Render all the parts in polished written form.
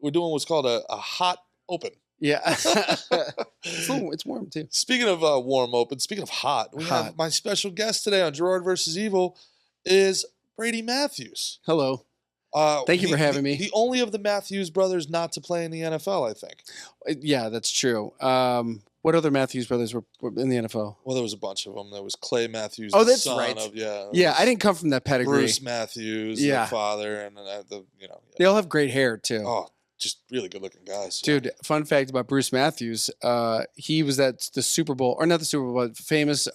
We're doing what's called a hot open. Yeah. It's warm too. Speaking of warm open, speaking of hot, we Hot. have my special guest today on Gerard Vs Evil is Brady Matthews. Hello. Thank you for having me. The only of the Matthews brothers not to play in the NFL, I think. Yeah, that's true. What other Matthews brothers were in the NFL? Well, there was a bunch of them. There was Clay Matthews. Oh, the that's son right. Of, yeah, I didn't come from that pedigree. Bruce Matthews, yeah. the father, and Yeah. They all have great hair too. Oh, just really good-looking guys. Dude, fun fact about Bruce Matthews: he was at the Super Bowl, or not the Super Bowl, but famous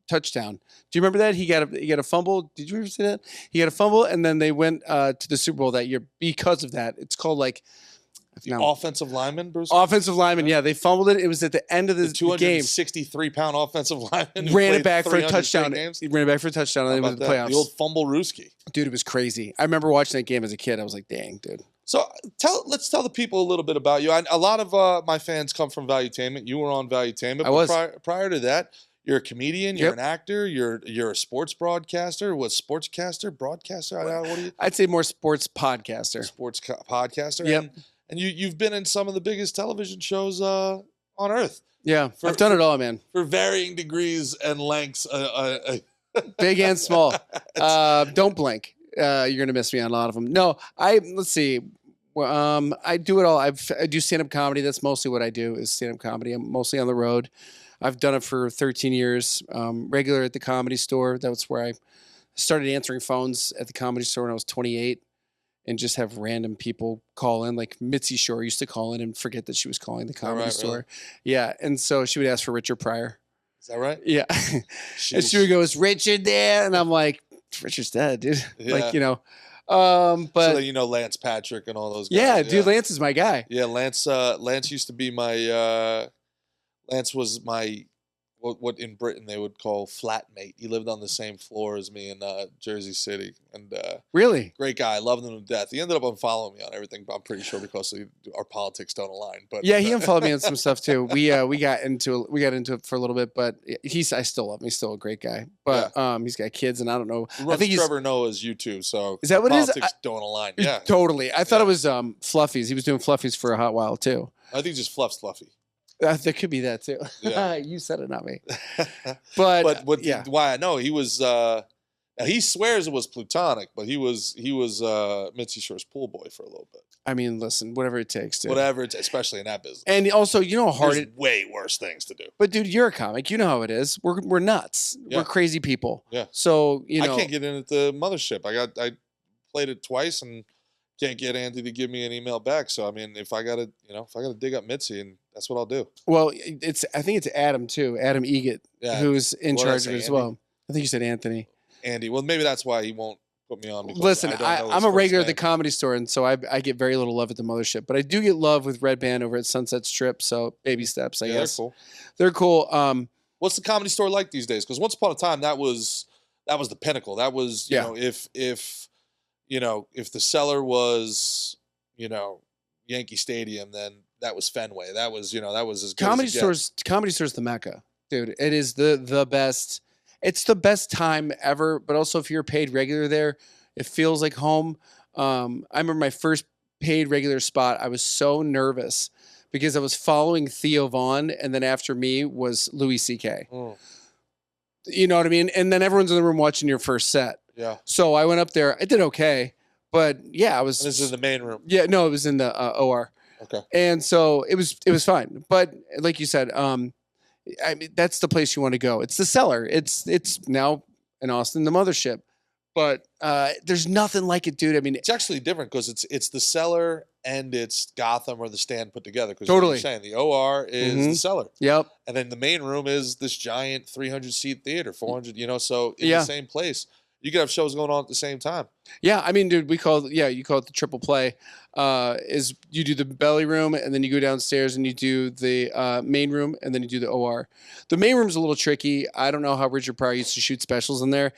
touchdown. Do you remember that? He got a fumble. Did you ever see that? He got a fumble, and then they went to the Super Bowl that year because of that. It's called like. Offensive lineman, Bruce? Offensive lineman, yeah. They fumbled it. It was at the end of the game. 263-pound offensive lineman. Ran it back for a touchdown. He ran it back for a touchdown, and they went to the playoffs. The old fumble Rooski. Dude, it was crazy. I remember watching that game as a kid. I was like, dang, dude. So let's tell the people a little bit about you. A lot of my fans come from Valuetainment. You were on Valuetainment. I was. Prior to that, you're a comedian, you're an actor, you're a sports broadcaster. Broadcaster? What are you? I'd say more sports podcaster. Podcaster. Yep. And you've been in some of the biggest television shows on earth. Yeah, I've done it all, man. For varying degrees and lengths. Big and small. Don't blink. You're gonna miss me on a lot of them. No, let's see. I do it all. I do stand-up comedy. That's mostly what I do is stand-up comedy. I'm mostly on the road. I've done it for 13 years. Regular at the Comedy Store. That's where I started answering phones at the Comedy Store when I was 28. And just have random people call in, like Mitzi Shore used to call in and forget that she was calling the Comedy Store. Really? Yeah, and so she would ask for Richard Pryor. Is that right? Yeah. And she would go, "Is Richard there?" And I'm like, "Richard's dead, dude." Yeah. Like, but so that Lance Patrick and all those guys. Yeah, dude, Lance is my guy. Yeah, Lance used to be my Lance was my what in Britain they would call flatmate. He lived on the same floor as me in Jersey City, and really great guy. I loved him to death. He ended up unfollowing me on everything, but I'm pretty sure because our politics don't align. But yeah, he unfollowed me on some stuff too. We got into it for a little bit, but I still love him. He's still a great guy, but he's got kids, and I don't know. I think Trevor Noah's YouTube. So is that what politics it is? Don't align. Yeah, totally. I thought it was Fluffies. He was doing Fluffies for a hot while too. I think just Fluff's Fluffy. There could be that too. Yeah. You said it, not me. But why I know he was. He swears it was platonic, but he was Mitzi Shore's pool boy for a little bit. I mean, listen, whatever it takes, dude. Whatever, especially in that business. And also, you know how hard There's way worse things to do. But dude, you're a comic. You know how it is. We're nuts. Yeah. We're crazy people. Yeah. So I can't get in at the mothership. I played it twice and can't get Andy to give me an email back. So I mean, if I gotta dig up Mitzi, and that's what I'll do. Well, I think it's Adam too, Adam Egget, who's in charge of it as well. I think you said Anthony. Andy. Well, maybe that's why he won't put me on. Listen, I'm a regular at the Comedy Store, and so I get very little love at the mothership, but I do get love with Red Band over at Sunset Strip. So baby steps, I guess. They're cool. They're cool. What's the Comedy Store like these days? Because once upon a time, that was the pinnacle. That was you know if the Cellar was Yankee Stadium, then that was Fenway. That was as good Comedy as it gets. Comedy Store's the Mecca, dude. It is the best. It's the best time ever. But also, if you're paid regular there, it feels like home. I remember my first paid regular spot. I was so nervous because I was following Theo Vaughn, and then after me was Louis C.K. Mm. You know what I mean? And then everyone's in the room watching your first set. Yeah. So I went up there. I did okay, but yeah, I was. And this is in the main room. Yeah, no, it was in the OR. Okay. And so it was fine. But like you said, I mean, that's the place you want to go. It's the Cellar. It's now in Austin, the mothership. But there's nothing like it, dude. I mean, it's actually different because it's the Cellar and it's Gotham or the Stand put together. Because totally, you're saying the OR is the Cellar. Yep. And then the main room is this giant 300-seat theater, 400. So in the same place, you could have shows going on at the same time. Yeah, I mean, dude, you call it the triple play. Is you do the belly room and then you go downstairs and you do the main room and then you do the OR. The main room's a little tricky. I don't know how Richard Pryor used to shoot specials in there.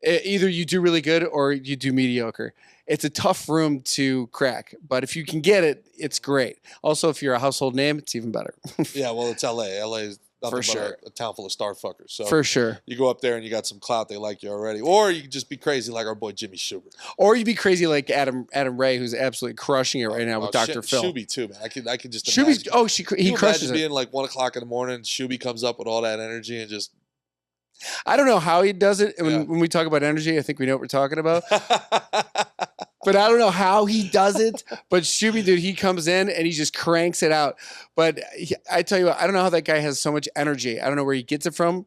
Either you do really good or you do mediocre. It's a tough room to crack, but if you can get it, it's great. Also, if you're a household name, it's even better. Yeah, well, it's LA. LA is nothing For sure. but a town full of star fuckers. So For sure. you go up there and you got some clout, they like you already. Or you can just be crazy like our boy Jimmy Schubert. Or you'd be crazy like Adam Ray, who's absolutely crushing it right now with Dr. Phil. Shuby too, man. I could just Shuby's, imagine. he crushes it. Being like 1 o'clock in the morning, Shuby comes up with all that energy and just. I don't know how he does it. Yeah. When we talk about energy, I think we know what we're talking about. But I don't know how he does it. But Shuby, dude, he comes in and he just cranks it out. But I tell you what, I don't know how that guy has so much energy. I don't know where he gets it from,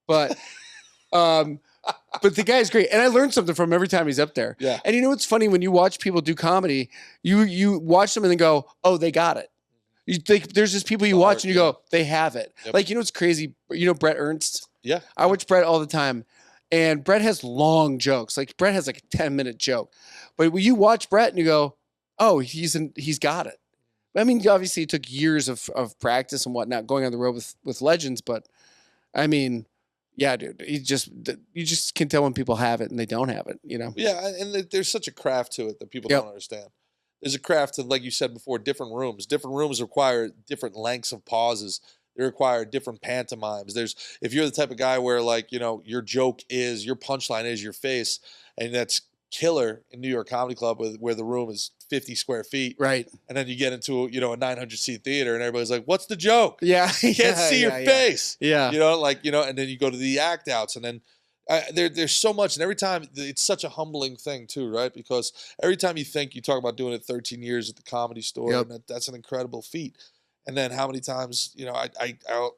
but the guy's great. And I learned something from him every time he's up there. Yeah. And you know what's funny? When you watch people do comedy, you watch them and then go, oh, they got it. You think there's just people you watch and you go, they have it. Yep. Like, you know what's crazy? You know Brett Ernst? Yeah. I watch Brett all the time. And Brett has long jokes. Like Brett has like a 10-minute joke. But when you watch Brett and you go, oh, he's got it. I mean, obviously it took years of practice and whatnot going on the road with legends. But I mean, yeah, dude, you just can tell when people have it and they don't have it, you know? Yeah. And there's such a craft to it that people don't understand. There's a craft to, like you said before, different rooms. Different rooms require different lengths of pauses. They require different pantomimes. If you're the type of guy where, like, you know, your punchline is your face, and that's killer in New York Comedy Club where the room is 50 square feet. Right. And then you get into, you know, a 900-seat theater and everybody's like, what's the joke? Yeah. You can't see your face. Yeah. You know, like, you know, and then you go to the act outs and then there's so much. And every time it's such a humbling thing too, right? Because every time you talk about doing it 13 years at the Comedy Store, and that's an incredible feat. And then how many times, you know,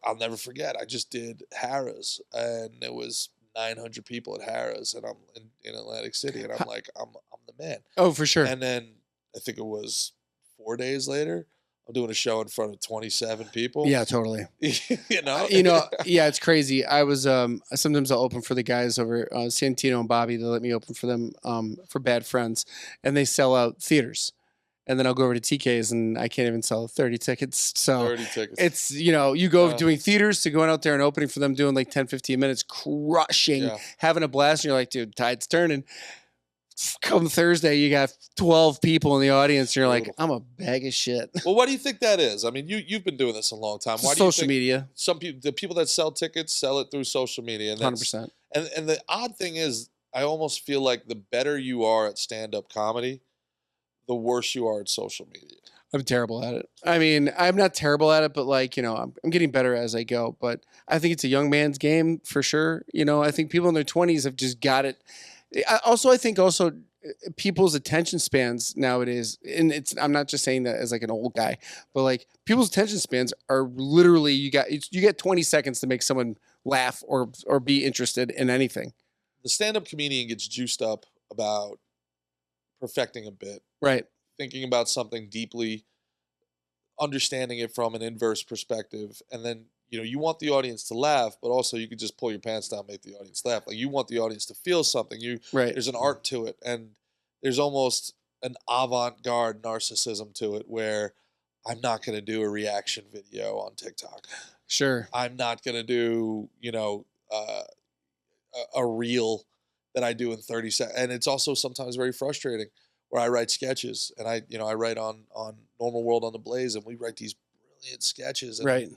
I'll never forget. I just did Harrah's, and it was 900 people at Harrah's, and I'm in Atlantic City, and I'm like, I'm the man. Oh, for sure. And then I think it was 4 days later, I'm doing a show in front of 27 people. Yeah, totally. You know, yeah, it's crazy. I was sometimes I'll open for the guys over Santino and Bobby. They let me open for them for Bad Friends, and they sell out theaters. And then I'll go over to TK's and I can't even sell 30 tickets. So 30 tickets. It's, you know, you go doing theaters to going out there and opening for them, doing like 10, 15 minutes, crushing, having a blast. And you're like, dude, tide's turning. Come Thursday, you got 12 people in the audience. And you're like, I'm a bag of shit. Well, what do you think that is? I mean, you've been doing this a long time. Why social media. Some people, the people that sell tickets, sell it through social media. And 100%. And the odd thing is, I almost feel like the better you are at stand-up comedy, the worse you are at social media. I'm terrible at it. I mean, I'm not terrible at it, but like, you know, I'm getting better as I go. But I think it's a young man's game for sure. You know, I think people in their 20s have just got it. I think people's attention spans nowadays, and I'm not just saying that as like an old guy, but like people's attention spans are literally you get 20 seconds to make someone laugh or be interested in anything. The stand-up comedian gets juiced up about perfecting a bit. Right. Thinking about something deeply, understanding it from an inverse perspective, and then, you know, you want the audience to laugh, but also you could just pull your pants down, make the audience laugh. Like, you want the audience to feel something. There's an art to it, and there's almost an avant-garde narcissism to it where I'm not going to do a reaction video on TikTok. Sure. I'm not going to do, you know, a reel that I do in 30 seconds. And it's also sometimes very frustrating where I write sketches, and I write on Normal World on the Blaze, and we write these brilliant sketches. And, right.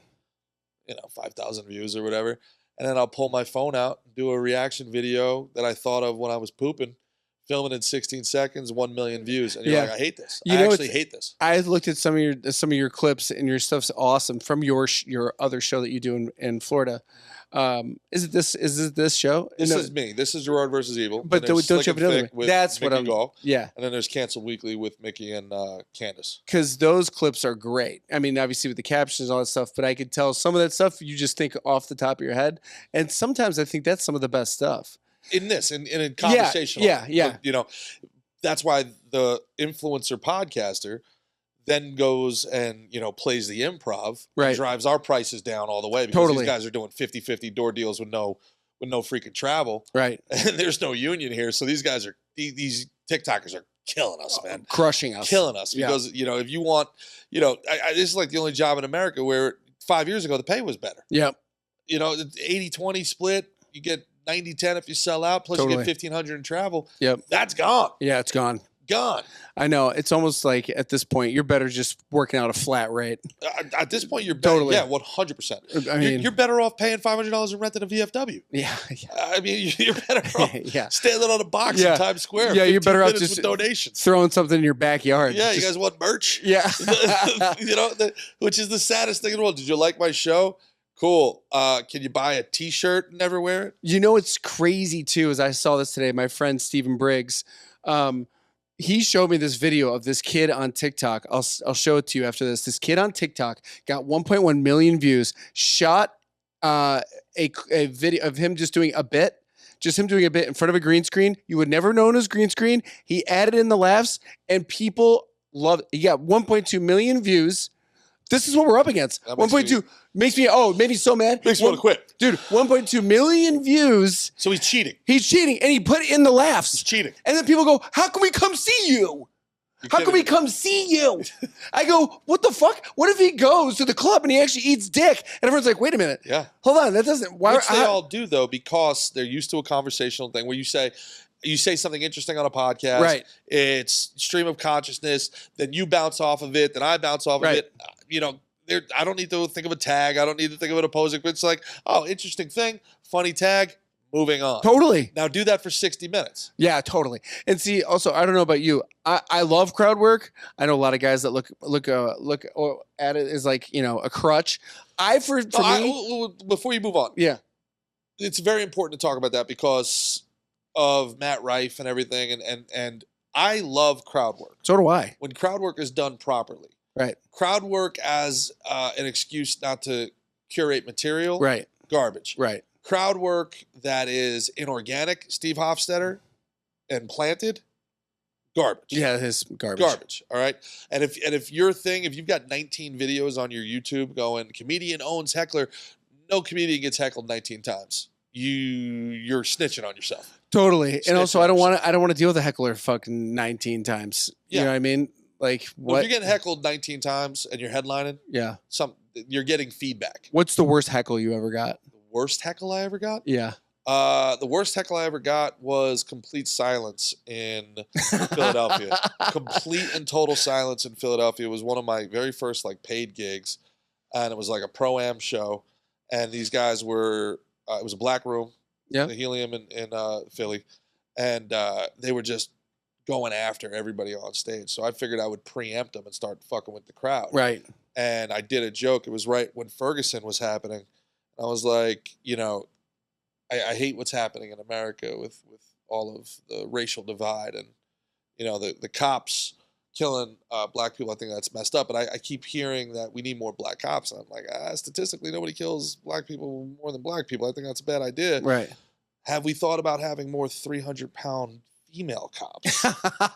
You know, 5,000 views or whatever. And then I'll pull my phone out and do a reaction video that I thought of when I was pooping, film it in 16 seconds, 1 million views. And you're like, I hate this. I actually hate this. I looked at some of your clips, and your stuff's awesome from your other show that you do in Florida. Is it this show? This is me. This is Gerard Vs Evil. But don't you have another one? That's Mickey what I'm. Gall. Yeah. And then there's Canceled Weekly with Mickey and Candace. Because those clips are great. I mean, obviously with the captions and all that stuff, but I could tell some of that stuff you just think off the top of your head, and sometimes I think that's some of the best stuff. In a conversation. Yeah. But, you know, that's why the influencer podcaster then goes and, you know, plays the improv, right, drives our prices down all the way because these guys are doing 50-50 door deals with no freaking travel. Right. And there's no union here. So these TikTokers are killing us, man. Crushing us. Killing us. Because, you know, if you want, you know, this is like the only job in America where 5 years ago the pay was better. Yep. You know, 80-20 split, you get 90-10 if you sell out, plus you get $1,500 in travel. Yep. That's gone. Yeah, it's gone. gone. I know. It's almost like at this point, you're better just working out a flat rate. At this point, you're better. Totally. Yeah, 100%. I mean, You're better off paying $500 in rent than a VFW. yeah. I mean, you're better off Yeah. standing on a box in Times Square. Yeah, you're better off just with donations. throwing something in your backyard. Yeah, Just- you guys want merch? Yeah. You know, which is the saddest thing in the world. Did you like my show? Cool. Can you buy a T-shirt and never wear it? You know what's crazy too is I saw this today. My friend Stephen Briggs, he showed me this video of this kid on TikTok. I'll show it to you after this. This kid on TikTok got 1.1 million views. Shot a video of him just doing a bit. Just him doing a bit in front of a green screen. You would never know it was green screen. He added in the laughs, and people love it. He got 1.2 million views. This is what we're up against. 1.2 makes me so mad. Makes me want to quit. Dude, 1.2 million views. So he's cheating. He's cheating, and he put in the laughs. He's cheating. And then people go, how can we come see you? How can we come see you? I go, what the fuck? What if he goes to the club and he actually eats dick? And everyone's like, wait a minute. Yeah. Hold on. That doesn't... Why? Which they all do, though, because they're used to a conversational thing where you say something interesting on a podcast. Right. It's stream of consciousness. Then you bounce off of it. Then I bounce off of it. You know, I don't need to think of a tag. I don't need to think of an opposing. But it's like, oh, interesting thing. Funny tag. Moving on. Totally. Now do that for 60 minutes. Yeah, totally. And see, also, I don't know about you. I love crowd work. I know a lot of guys that look at it as like, you know, a crutch. Before you move on. Yeah. It's very important to talk about that because of Matt Rife and everything. And I love crowd work. So do I. When crowd work is done properly. Right. Crowd work as an excuse not to curate material. Right. Garbage. Right. Crowd work that is inorganic, Steve Hofstetter, and planted, garbage. Yeah, it is garbage. Garbage. All right. And if your thing, if you've got 19 videos on your YouTube going, comedian owns heckler, no comedian gets heckled 19 times. You're snitching on yourself. Totally. And also, I don't want to deal with a heckler fucking 19 times. You know what I mean? Like, what? Well, if you're getting heckled 19 times and you're headlining, yeah, you're getting feedback. What's the worst heckle you ever got? Worst heckle I ever got? Yeah. The worst heckle I ever got was complete silence in Philadelphia. Complete and total silence in Philadelphia. It was one of my very first like paid gigs, and it was like a pro-am show. And these guys were it was a black room, the Helium in Philly, and they were just going after everybody on stage. So I figured I would preempt them and start fucking with the crowd. Right. And I did a joke. It was right when Ferguson was happening. I was like, you know, I hate what's happening in America with all of the racial divide and, you know, the cops killing black people. I think that's messed up. But I keep hearing that we need more black cops. And I'm like, statistically, nobody kills black people more than black people. I think that's a bad idea. Right. Have we thought about having more 300-pound female cops?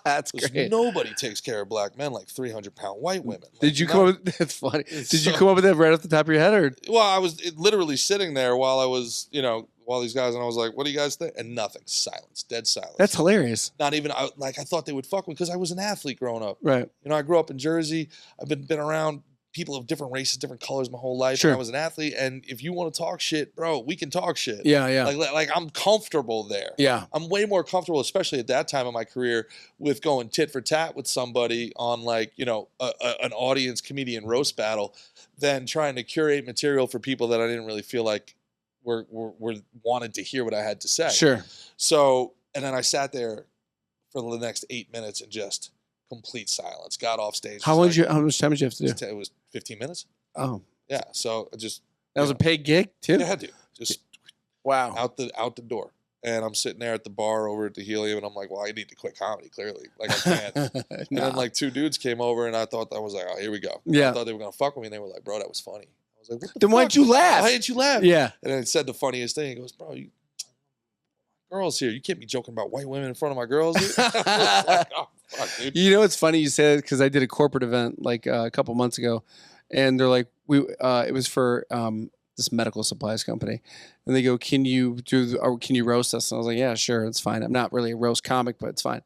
That's great. Nobody takes care of black men like 300-pound white women. Like, Did you come up with, that's funny. Did you come up with that right off the top of your head? Or? Well, I was literally sitting there while I was, you know, while these guys, and I was like, what do you guys think? And nothing. Silence. Dead silence. That's hilarious. Not even, I thought they would fuck me because I was an athlete growing up. Right. You know, I grew up in Jersey. I've been around people of different races, different colors my whole life. Sure. And I was an athlete. And if you want to talk shit, bro, we can talk shit. Yeah, yeah. Like I'm comfortable there. Yeah. I'm way more comfortable, especially at that time in my career, with going tit for tat with somebody on like, you know, an audience comedian roast battle than trying to curate material for people that I didn't really feel like were wanted to hear what I had to say. Sure. So, and then I sat there for the next 8 minutes and just complete silence. Got off stage. How much time did you have to do? It was 15 minutes. Oh. Yeah. So just that was a paid gig too? Yeah, dude. Just wow. Out the door. And I'm sitting there at the bar over at the Helium, and I'm like, well, I need to quit comedy, clearly. Like, I can't. And then, like, 2 dudes came over, and I thought, I was like, oh, here we go. Yeah. I thought they were going to fuck with me, and they were like, bro, that was funny. I was like, what the Then fuck? why'd you laugh? Why didn't you laugh? Yeah. And then it said the funniest thing. He goes, bro, you girls here. You can't be joking about white women in front of my girls. Dude. I was like, oh, fuck, dude. You know, it's funny you said it because I did a corporate event like a couple months ago, and they're like, it was for this medical supplies company, and they go, can you roast us? And I was like, yeah, sure, it's fine. I'm not really a roast comic, but it's fine.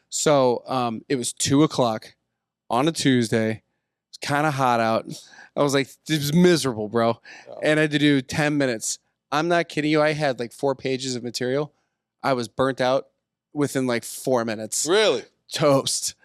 So it was 2:00 on a Tuesday. It's kind of hot out. I was like, it was miserable, bro. Oh. And I had to do 10 minutes. I'm not kidding you. I had like 4 pages of material. I was burnt out within like 4 minutes. Really? toast.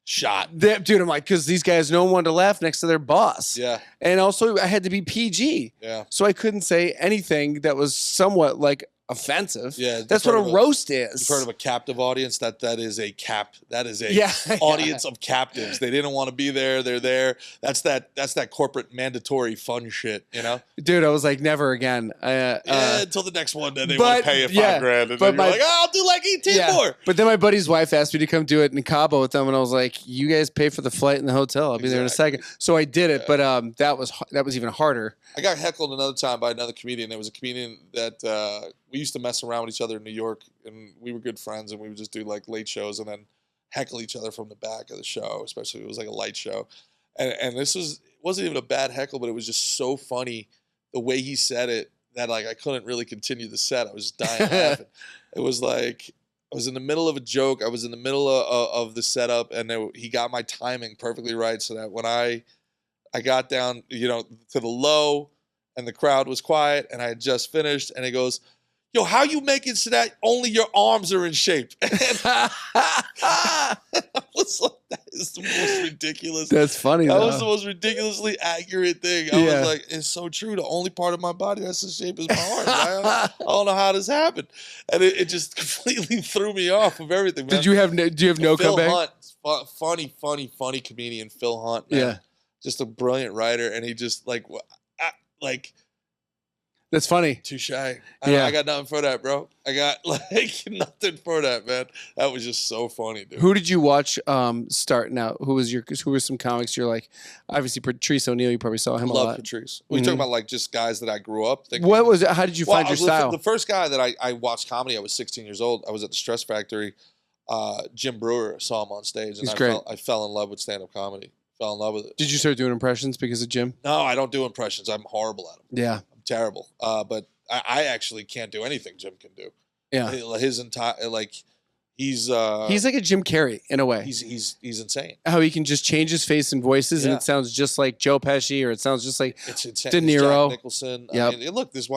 Shot. Dude, I'm like, because these guys, no one to laugh next to their boss. Yeah. And also, I had to be PG. Yeah. So I couldn't say anything that was somewhat like offensive. Yeah. That's what a roast is. You've heard of a captive audience? That is a Yeah. audience of captives. They didn't want to be there. They're there. That's that corporate mandatory fun shit, you know? Dude, I was like, never again. Until the next one, then they want to pay you $5,000, and then you're like, oh, I'll do like 18 more. But then my buddy's wife asked me to come do it in Cabo with them, and I was like, you guys pay for the flight and the hotel. I'll be there in a second. So I did it, but that was even harder. I got heckled another time by another comedian. There was a comedian that we used to mess around with each other in New York, and we were good friends, and we would just do like late shows and then heckle each other from the back of the show, especially if it was like a light show. And this wasn't even a bad heckle, but it was just so funny the way he said it that like I couldn't really continue the set. I was just dying laughing. It was like I was in the middle of a joke. I was in the middle of the setup, and he got my timing perfectly right so that when I got down, to the low and the crowd was quiet and I had just finished, and he goes, yo, how you make it so that only your arms are in shape? I was like, that is the most ridiculous. That's funny. That was the most ridiculously accurate thing. I was like, it's so true. The only part of my body that's in shape is my arms. I don't know how this happened. And it just completely threw me off of everything, man. Do you have no Phil comeback? Hunt, funny comedian, Phil Hunt, man. Yeah. Just a brilliant writer. And he just That's funny. touche. I got nothing for that, bro. I got nothing for that, man. That was just so funny, dude. Who did you watch starting out? Who were some comics you're like, obviously Patrice O'Neal, you probably saw him a lot. Love Patrice. We talking about like just guys that I grew up thinking. What was it? How did you find your style? The first guy that I watched comedy, I was 16 years old. I was at the Stress Factory. Jim Brewer, saw him on stage, and He's great. I fell in love with stand-up comedy. Fell in love with it. Did you start doing impressions because of Jim? No, I don't do impressions. I'm horrible at them. Yeah. I'm terrible. But I actually can't do anything Jim can do. Yeah. His entire he's like a Jim Carrey in a way. He's insane. How he can just change his face and voices, and it sounds just like Joe Pesci, or it sounds just like it's insane. De Niro, Jack Nicholson. Yep. I mean, look, this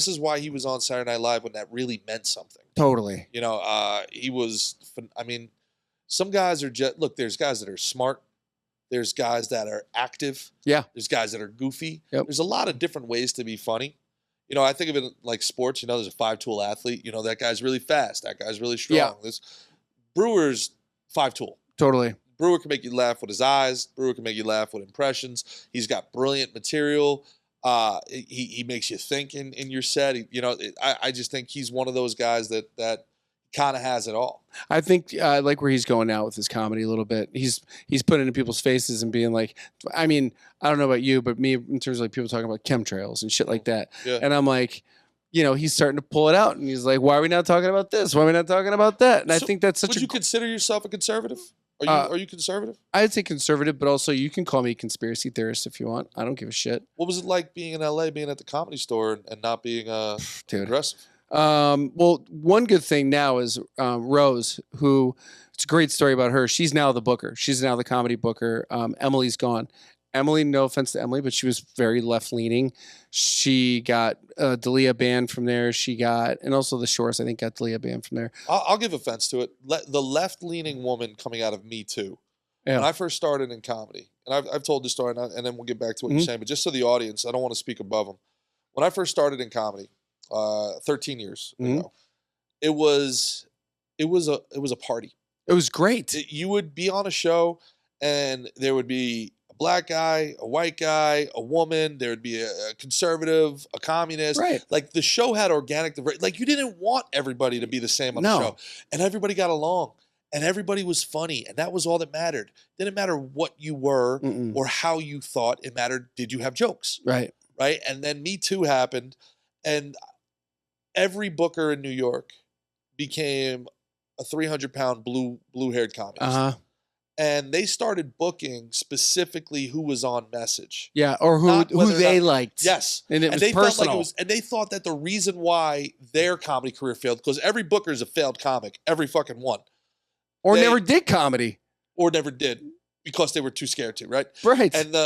is why he was on Saturday Night Live when that really meant something. Totally. He was. I mean, some guys are just look. There's guys that are smart. There's guys that are active. Yeah. There's guys that are goofy. Yep. There's a lot of different ways to be funny. I think of it like sports. There's a 5-tool athlete. That guy's really fast. That guy's really strong. Yeah. This Brewer's 5-tool. Totally. Brewer can make you laugh with his eyes. Brewer can make you laugh with impressions. He's got brilliant material. He makes you think in your set. I just think he's one of those guys that kind of has it all. I think I like where he's going now with his comedy a little bit. He's putting into people's faces and being like, I mean, I don't know about you, but me in terms of like people talking about chemtrails and shit like that. Yeah. And I'm like, he's starting to pull it out, and he's like, why are we not talking about this? Why are we not talking about that? And I think that's such Would you consider yourself a conservative? Are you conservative? I'd say conservative, but also you can call me a conspiracy theorist if you want. I don't give a shit. What was it like being in LA, being at the Comedy Store and not being aggressive? Well, one good thing now is Rose, who it's a great story about her. She's now the booker. She's now the comedy booker. Emily's gone. Emily, no offense to Emily, but she was very left leaning. She got Dalia banned from there. And also the Shores, I think, got Dalia banned from there. I'll give offense to it. The left leaning woman coming out of Me Too. Yeah. When I first started in comedy, and I've told this story, and then we'll get back to what you're saying, but just so the audience, I don't want to speak above them. When I first started in comedy, 13 years ago, it was a party. It was great. You would be on a show, and there would be a black guy, a white guy, a woman. There would be a conservative, a communist. Right. Like the show had organic. Like you didn't want everybody to be the same on the show, and everybody got along, and everybody was funny, and that was all that mattered. It didn't matter what you were or how you thought. It mattered. Did you have jokes? Right. Right. And then Me Too happened, and every booker in New York became a 300-pound blue-haired communist. And they started booking specifically who was on message. Yeah, or who they liked. Yes. And it was they personal. Felt like and they thought that the reason why their comedy career failed, because every booker is a failed comic, every fucking one. Or never did comedy. Or never did, because they were too scared to, right? Right. And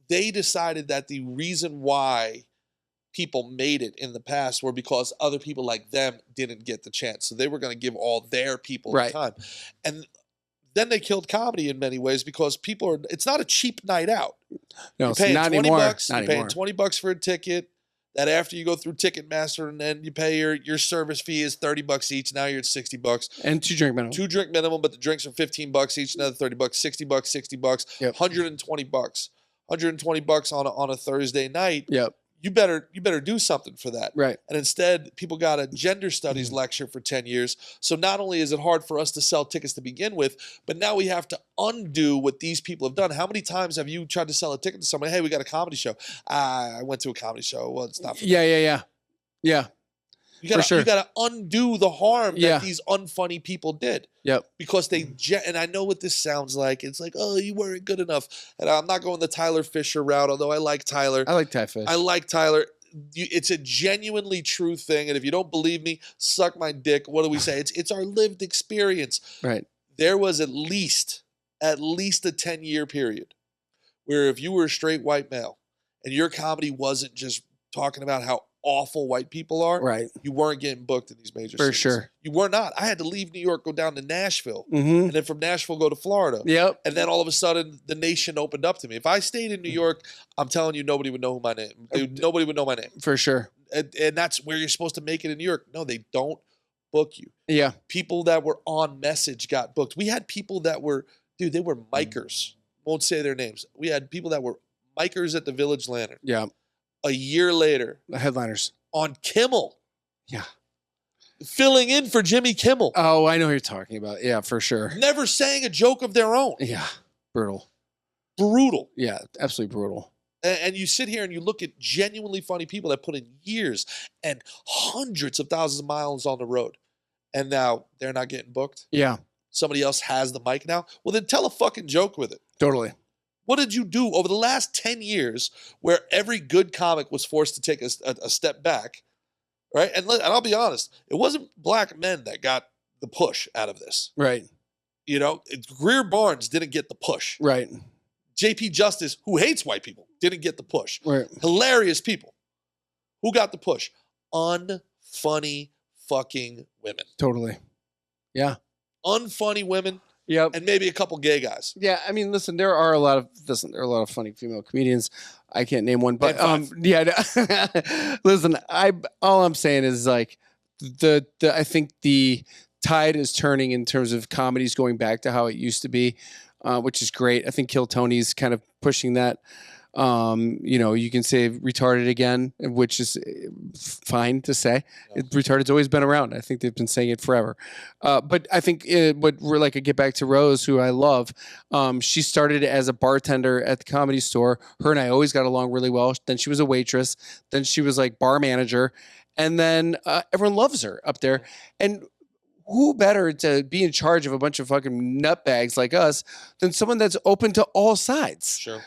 they decided that the reason why people made it in the past were because other people like them didn't get the chance. So they were going to give all their people the time. And then they killed comedy in many ways because people are. It's not a cheap night out. No, You're it's paying not 20 anymore. bucks. Not You're paying anymore. $20 for a ticket. That after you go through Ticketmaster and then you pay your service fee is $30 each. Now you're at $60. And 2-drink minimum. 2-drink minimum, but the drinks are $15 each, another $30, $60, $60, Yep. $120. $120 on a Thursday night. Yep. You better do something for that. Right. And instead, people got a gender studies lecture for 10 years. So not only is it hard for us to sell tickets to begin with, but now we have to undo what these people have done. How many times have you tried to sell a ticket to somebody? Hey, we got a comedy show. I went to a comedy show. Well, it's not for me. Yeah. You gotta, for sure. You got to undo the harm Yeah. that these unfunny people did. Yep. Because they, and I know what this sounds like. It's like, oh, you weren't good enough. And I'm not going the Tyler Fisher route, although I like Tyler. I like Ty Fish. I like Tyler. It's a genuinely true thing. And if you don't believe me, suck my dick. What do we say? It's our lived experience. Right. There was at least a 10-year period where if you were a straight white male and your comedy wasn't just talking about how awful white people are, Right. you weren't getting booked in these major For cities. sure. You were not. I had to leave New York, go down to Nashville, Mm-hmm. and then from Nashville go to Florida. Yep. And then all of a sudden, the nation opened up to me. If I stayed in New York, I'm telling you, nobody would know who my name. Nobody would know my name. For sure. And that's where you're supposed to make it in New York. No, they don't book you. Yeah. People that were on message got booked. We had people that were, dude, they were micers. Won't say their names. We had people that were micers at the Village Lantern. Yeah. A year later, The headliners. on Kimmel, Yeah. filling in for Jimmy Kimmel. Oh, I know who you're talking about. Yeah, for sure. Never saying a joke of their own. Yeah. Brutal. Brutal. Yeah. Absolutely brutal. And you sit here and you look at genuinely funny people that put in years and hundreds of thousands of miles on the road. And now they're not getting booked. Yeah. Somebody else has the mic now. Well, then tell a fucking joke with it. Totally. What did you do over the last 10 years where every good comic was forced to take a step back, right? And I'll be honest, it wasn't black men that got the push out of this. Right. You know, Greer Barnes didn't get the push. Right. JP Justice, who hates white people, didn't get the push. Right. Hilarious people. Who got the push? Unfunny fucking women. Totally. Yeah. Unfunny women Yep. and maybe a couple gay guys. Yeah, I mean, listen, there are a lot of funny female comedians. I can't name one, but Name listen, all I'm saying is like I think the tide is turning in terms of comedies going back to how it used to be, which is great. I think Kill Tony's kind of pushing that. You can say retarded again, which is fine to say. Yeah. Retarded's always been around. I think they've been saying it forever. But I think what we're like, I get back to Rose, who I love. She started as a bartender at the Comedy Store. Her and I always got along really well. Then she was a waitress. Then she was like bar manager. And then everyone loves her up there. And who better to be in charge of a bunch of fucking nutbags like us than someone that's open to all sides? Sure.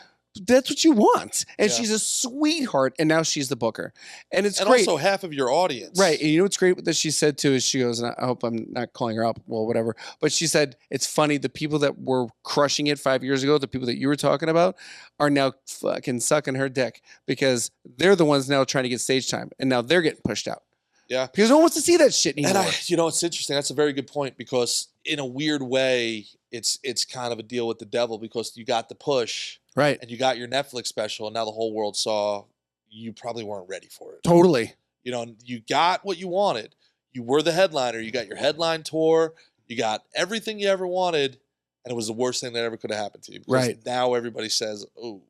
That's what you want. And Yeah. she's a sweetheart. And now she's the booker. And it's And great. also half of your audience. Right. And you know what's great that she said too is she goes, and I hope I'm not calling her up, well, whatever. But she said, it's funny, the people that were crushing it 5 years ago, the people that you were talking about, are now fucking sucking her dick because they're the ones now trying to get stage time. And now they're getting pushed out. Yeah. Because no one wants to see that shit anymore. And it's interesting. That's a very good point because in a weird way, it's kind of a deal with the devil because you got the push. Right. And you got your Netflix special, and now the whole world saw you probably weren't ready for it. Totally. You know, you got what you wanted. You were the headliner. You got your headline tour. You got everything you ever wanted, and it was the worst thing that ever could have happened to you. Because Right. now everybody says, "Ooh,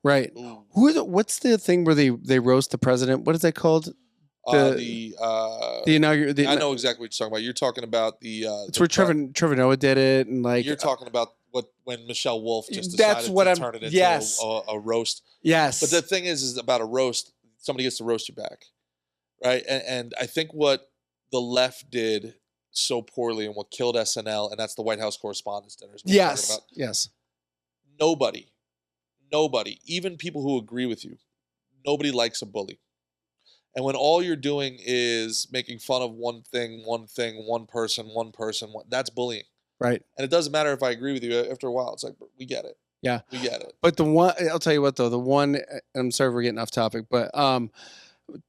Right. ooh." What's the thing where they roast the president? What is that called? The I know exactly what you're talking about. You're talking about It's where Trevor Noah did it, and like you're talking about when Michelle Wolf just That's decided what to I'm- turn it into yes. a roast. yes. But the thing is about a roast, somebody gets to roast you back, right? And I think what the left did so poorly and what killed SNL, and that's the White House Correspondents' Dinner. is what I'm talking yes. about. Yes. Nobody, even people who agree with you, nobody likes a bully. And when all you're doing is making fun of one thing, one person, that's bullying. Right. And it doesn't matter if I agree with you. After a while, it's like, we get it. Yeah. We get it. But the one, I'll tell you what though, I'm sorry we're getting off topic, but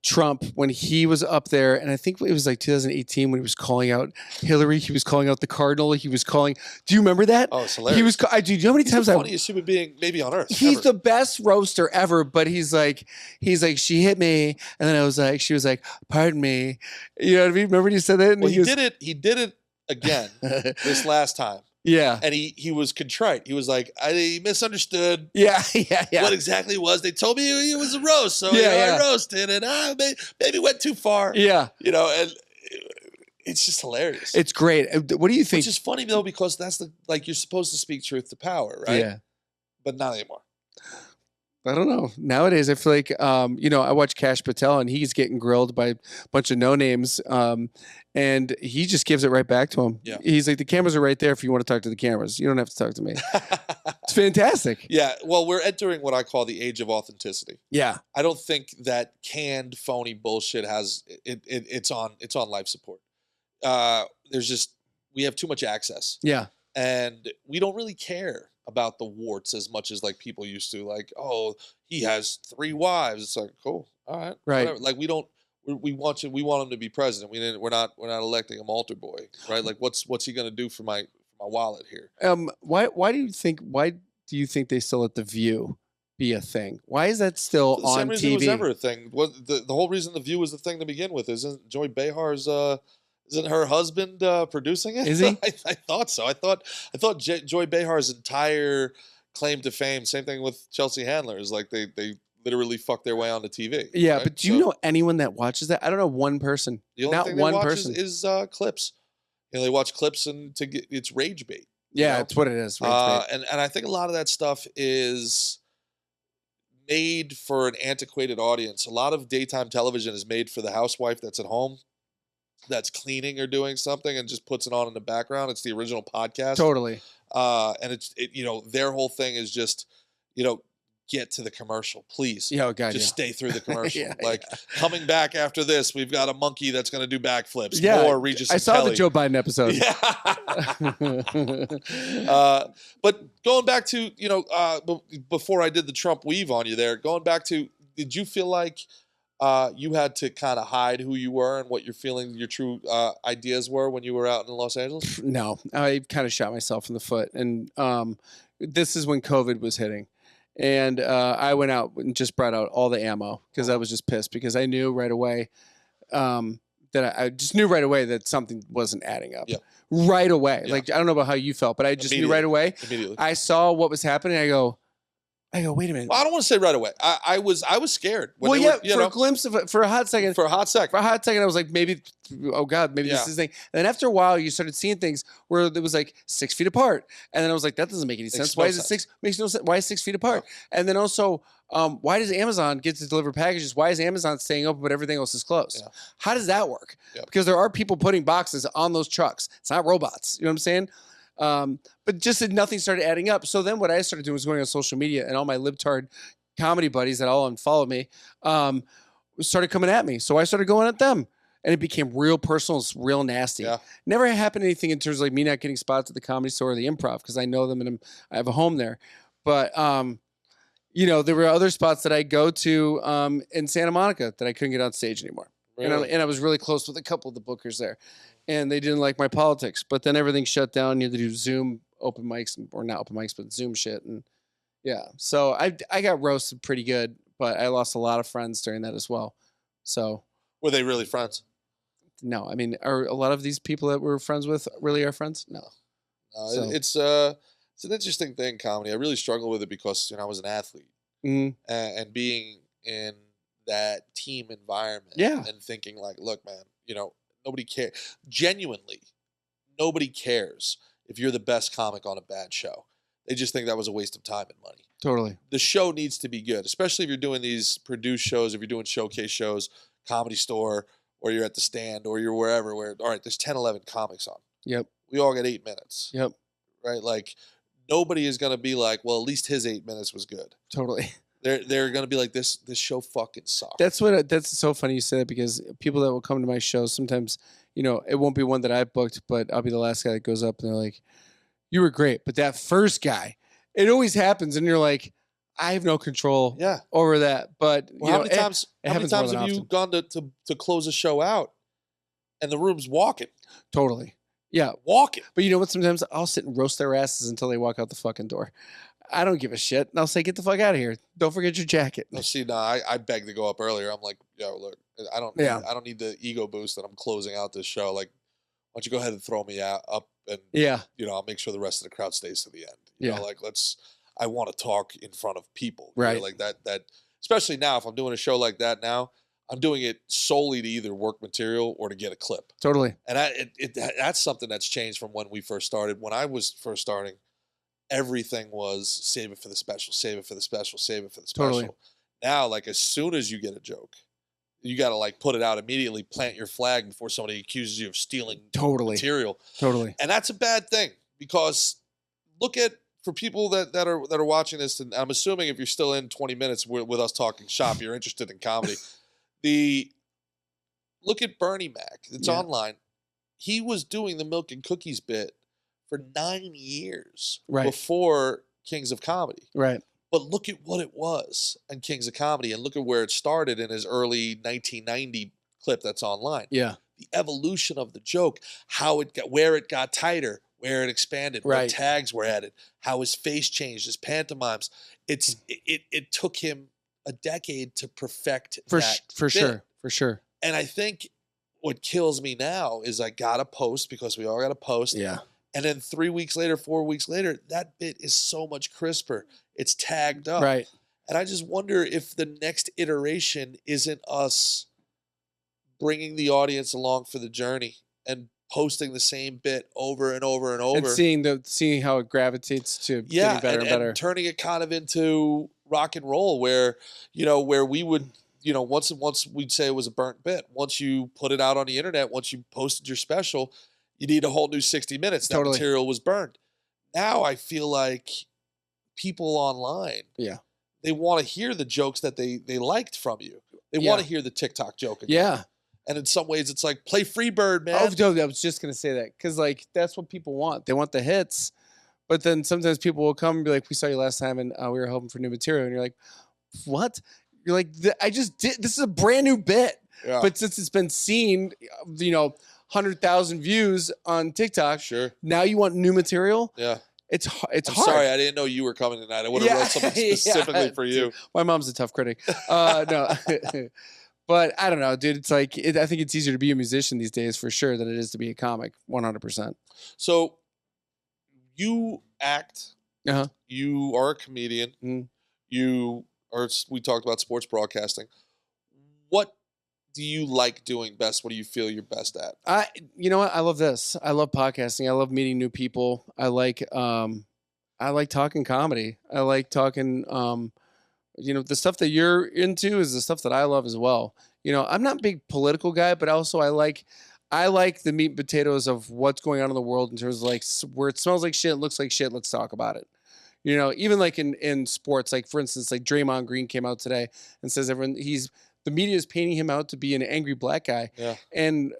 Trump when he was up there, and I think it was like 2018 when he was calling out Hillary. He was calling out the Cardinal. He was calling. Do you remember that? Oh, it's hilarious. He was. Do you know how many times the funniest human being maybe on earth. He's ever. the best roaster ever. But he's like, she hit me, and then she was like, pardon me. You know what I mean? Remember when he said that? And well, he did it. He did it again this last time. Yeah. And he was contrite. He was like, I misunderstood. Yeah. What exactly it was. They told me it was a roast. So I roasted and maybe went too far. Yeah. You know, and it's just hilarious. It's great. What do you think? Which is funny though, because that's you're supposed to speak truth to power, right? Yeah. But not anymore. I don't know. Nowadays, I feel like, I watch Kash Patel and he's getting grilled by a bunch of no names. And he just gives it right back to him. Yeah. He's like, the cameras are right there if you want to talk to the cameras. You don't have to talk to me. It's fantastic. Yeah. Well, we're entering what I call the age of authenticity. Yeah. I don't think that canned, phony bullshit has it's on life support. We have too much access. Yeah. And we don't really care about the warts as much as like people used to. Like, oh, he has 3 wives. It's like, cool, all right, right. Whatever. Like we want him to be president. We're not electing a altar boy, right? Like, what's he gonna do for my wallet here? Why do you think they still let The View be a thing? Why is that still on same reason TV? it was ever a thing. The whole reason The View was the thing to begin with. Isn't Joy Behar's isn't her husband producing it? Is he? I thought so. I thought Joy Behar's entire claim to fame. Same thing with Chelsea Handler. Is like they literally fuck their way onto TV. Yeah, right? but do you know anyone that watches that? I don't know one person. The only Not thing one they watch person is clips. They watch clips and to get it's rage bait. Yeah, that's what it is. And I think a lot of that stuff is made for an antiquated audience. A lot of daytime television is made for the housewife that's at home, that's cleaning or doing something and just puts it on in the background. It's the original podcast. Totally. And their whole thing is just, get to the commercial, please. Yeah, God, just stay through the commercial. Yeah, coming back after this, we've got a monkey that's going to do backflips. Yeah, More Regis. I saw Kelly. the Joe Biden episode. Yeah. But going back to before I did the Trump weave on you there, going back to, did you feel like you had to kind of hide who you were and what your feelings, your true ideas were when you were out in Los Angeles? No, I kind of shot myself in the foot. And this is when COVID was hitting. And I went out and just brought out all the ammo because I was just pissed because I knew right away that I just knew right away that something wasn't adding up. Yeah. Right away. Yeah. Like, I don't know about how you felt, but I just knew right away. Immediately. I saw what was happening. I go, wait a minute. Well, I don't want to say right away. I was scared. When a glimpse of it, for a hot second. For a hot second, I was like, maybe, oh God, maybe this is the thing. And then after a while, you started seeing things where it was like 6 feet apart. And then I was like, that doesn't make any sense. Why is it 6? Makes no sense. Why is 6 feet apart? No. And then also, why does Amazon get to deliver packages? Why is Amazon staying open but everything else is closed? Yeah. How does that work? Yeah. Because there are people putting boxes on those trucks. It's not robots. You know what I'm saying? But just nothing started adding up. So then what I started doing was going on social media, and all my libtard comedy buddies that all unfollowed me started coming at me. So I started going at them, and it became real personal, real nasty. Yeah. Never happened anything in terms of like me not getting spots at the Comedy Store or the Improv because I know them and I have a home there. But there were other spots that I go to in Santa Monica that I couldn't get on stage anymore. Really? And I was really close with a couple of the bookers there. And they didn't like my politics. But then everything shut down. You had to do Zoom open mics, or not open mics, but Zoom shit. And yeah, so I got roasted pretty good, but I lost a lot of friends during that as well. So were they really friends? No, I mean, are a lot of these people that we're friends with really our friends? No. It's an interesting thing, comedy. I really struggle with it because I was an athlete, and being in that team environment, and thinking like, look, man, nobody cares. Genuinely, nobody cares if you're the best comic on a bad show. They just think that was a waste of time and money. Totally. The show needs to be good, especially if you're doing these produced shows, if you're doing showcase shows, Comedy Store, or you're at the Stand, or you're wherever where, all right, there's 10, 11 comics on. Yep. We all get 8 minutes. Yep. Right? Like, nobody is going to be like, well, at least his 8 minutes was good. Totally. They're going to be like, this show fucking sucks. That's so funny you say that because people that will come to my shows sometimes, it won't be one that I've booked, but I'll be the last guy that goes up and they're like, you were great. But that first guy, it always happens. And you're like, I have no control Yeah. over that. But Well, how many times more than have you often. gone to close a show out and the room's walking? Totally. Yeah. Walking. But you know what? Sometimes I'll sit and roast their asses until they walk out the fucking door. I don't give a shit. And I'll say, get the fuck out of here. Don't forget your jacket. No, see, no, I begged to go up earlier. I'm like, yo, look, I don't need the ego boost that I'm closing out this show. Like, why don't you go ahead and throw me up and I'll make sure the rest of the crowd stays to the end. You know, like I want to talk in front of people. Right. You know, like that especially now, if I'm doing a show like that now, I'm doing it solely to either work material or to get a clip. Totally. And that's something that's changed from when we first started. When I was first starting, everything was save it for the special, save it for the special, save it for the special. Totally. Now, like, as soon as you get a joke, you got to like put it out immediately, plant your flag before somebody accuses you of stealing material. Totally. And that's a bad thing, because look at, for people that are watching this, and I'm assuming if you're still in 20 minutes with us talking shop, you're interested in comedy. Look at Bernie Mac. It's online. He was doing the milk and cookies bit for 9 years before Kings of Comedy. Right. But look at what it was in Kings of Comedy, and look at where it started in his early 1990 clip that's online. Yeah. The evolution of the joke, how it got, where it got tighter, where it expanded, what tags were added, how his face changed, his pantomimes. It took him a decade to perfect that bit. For sure. And I think what kills me now is I got to post, because we all got to post. Yeah. And then 3 weeks later, 4 weeks later, that bit is so much crisper. It's tagged up. Right. And I just wonder if the next iteration isn't us bringing the audience along for the journey and posting the same bit over and over and over. And seeing how it gravitates to getting better and better. And turning it kind of into rock and roll, where we would, once we'd say it was a burnt bit. Once you put it out on the internet, once you posted your special, you need a whole new 60 minutes. That material was burned. Now I feel like people online, they want to hear the jokes that they liked from you. They want to hear the TikTok joke again. Yeah. And in some ways, it's like, play Freebird, man. Oh, no, I was just going to say that, because like that's what people want. They want the hits. But then sometimes people will come and be like, we saw you last time and we were hoping for new material. And you're like, what? You're like, I just did. This is a brand new bit. Yeah. But since it's been seen, 100,000 views on TikTok. Sure. Now you want new material? Yeah. It's hard. Sorry, I didn't know you were coming tonight. I would have wrote something specifically for you. My mom's a tough critic. No. But I don't know, dude. It's like, I think it's easier to be a musician these days for sure than it is to be a comic, 100%. So you act. You are a comedian. We talked about sports broadcasting. What do you like doing best? What do you feel you're best at? You know what? I love this. I love podcasting. I love meeting new people. I like talking comedy. I like talking, the stuff that you're into is the stuff that I love as well. I'm not a big political guy, but also I like the meat and potatoes of what's going on in the world in terms of like where it smells like shit, looks like shit. Let's talk about it. Even like in sports, like for instance, like Draymond Green came out today and says the media is painting him out to be an angry black guy. Yeah. And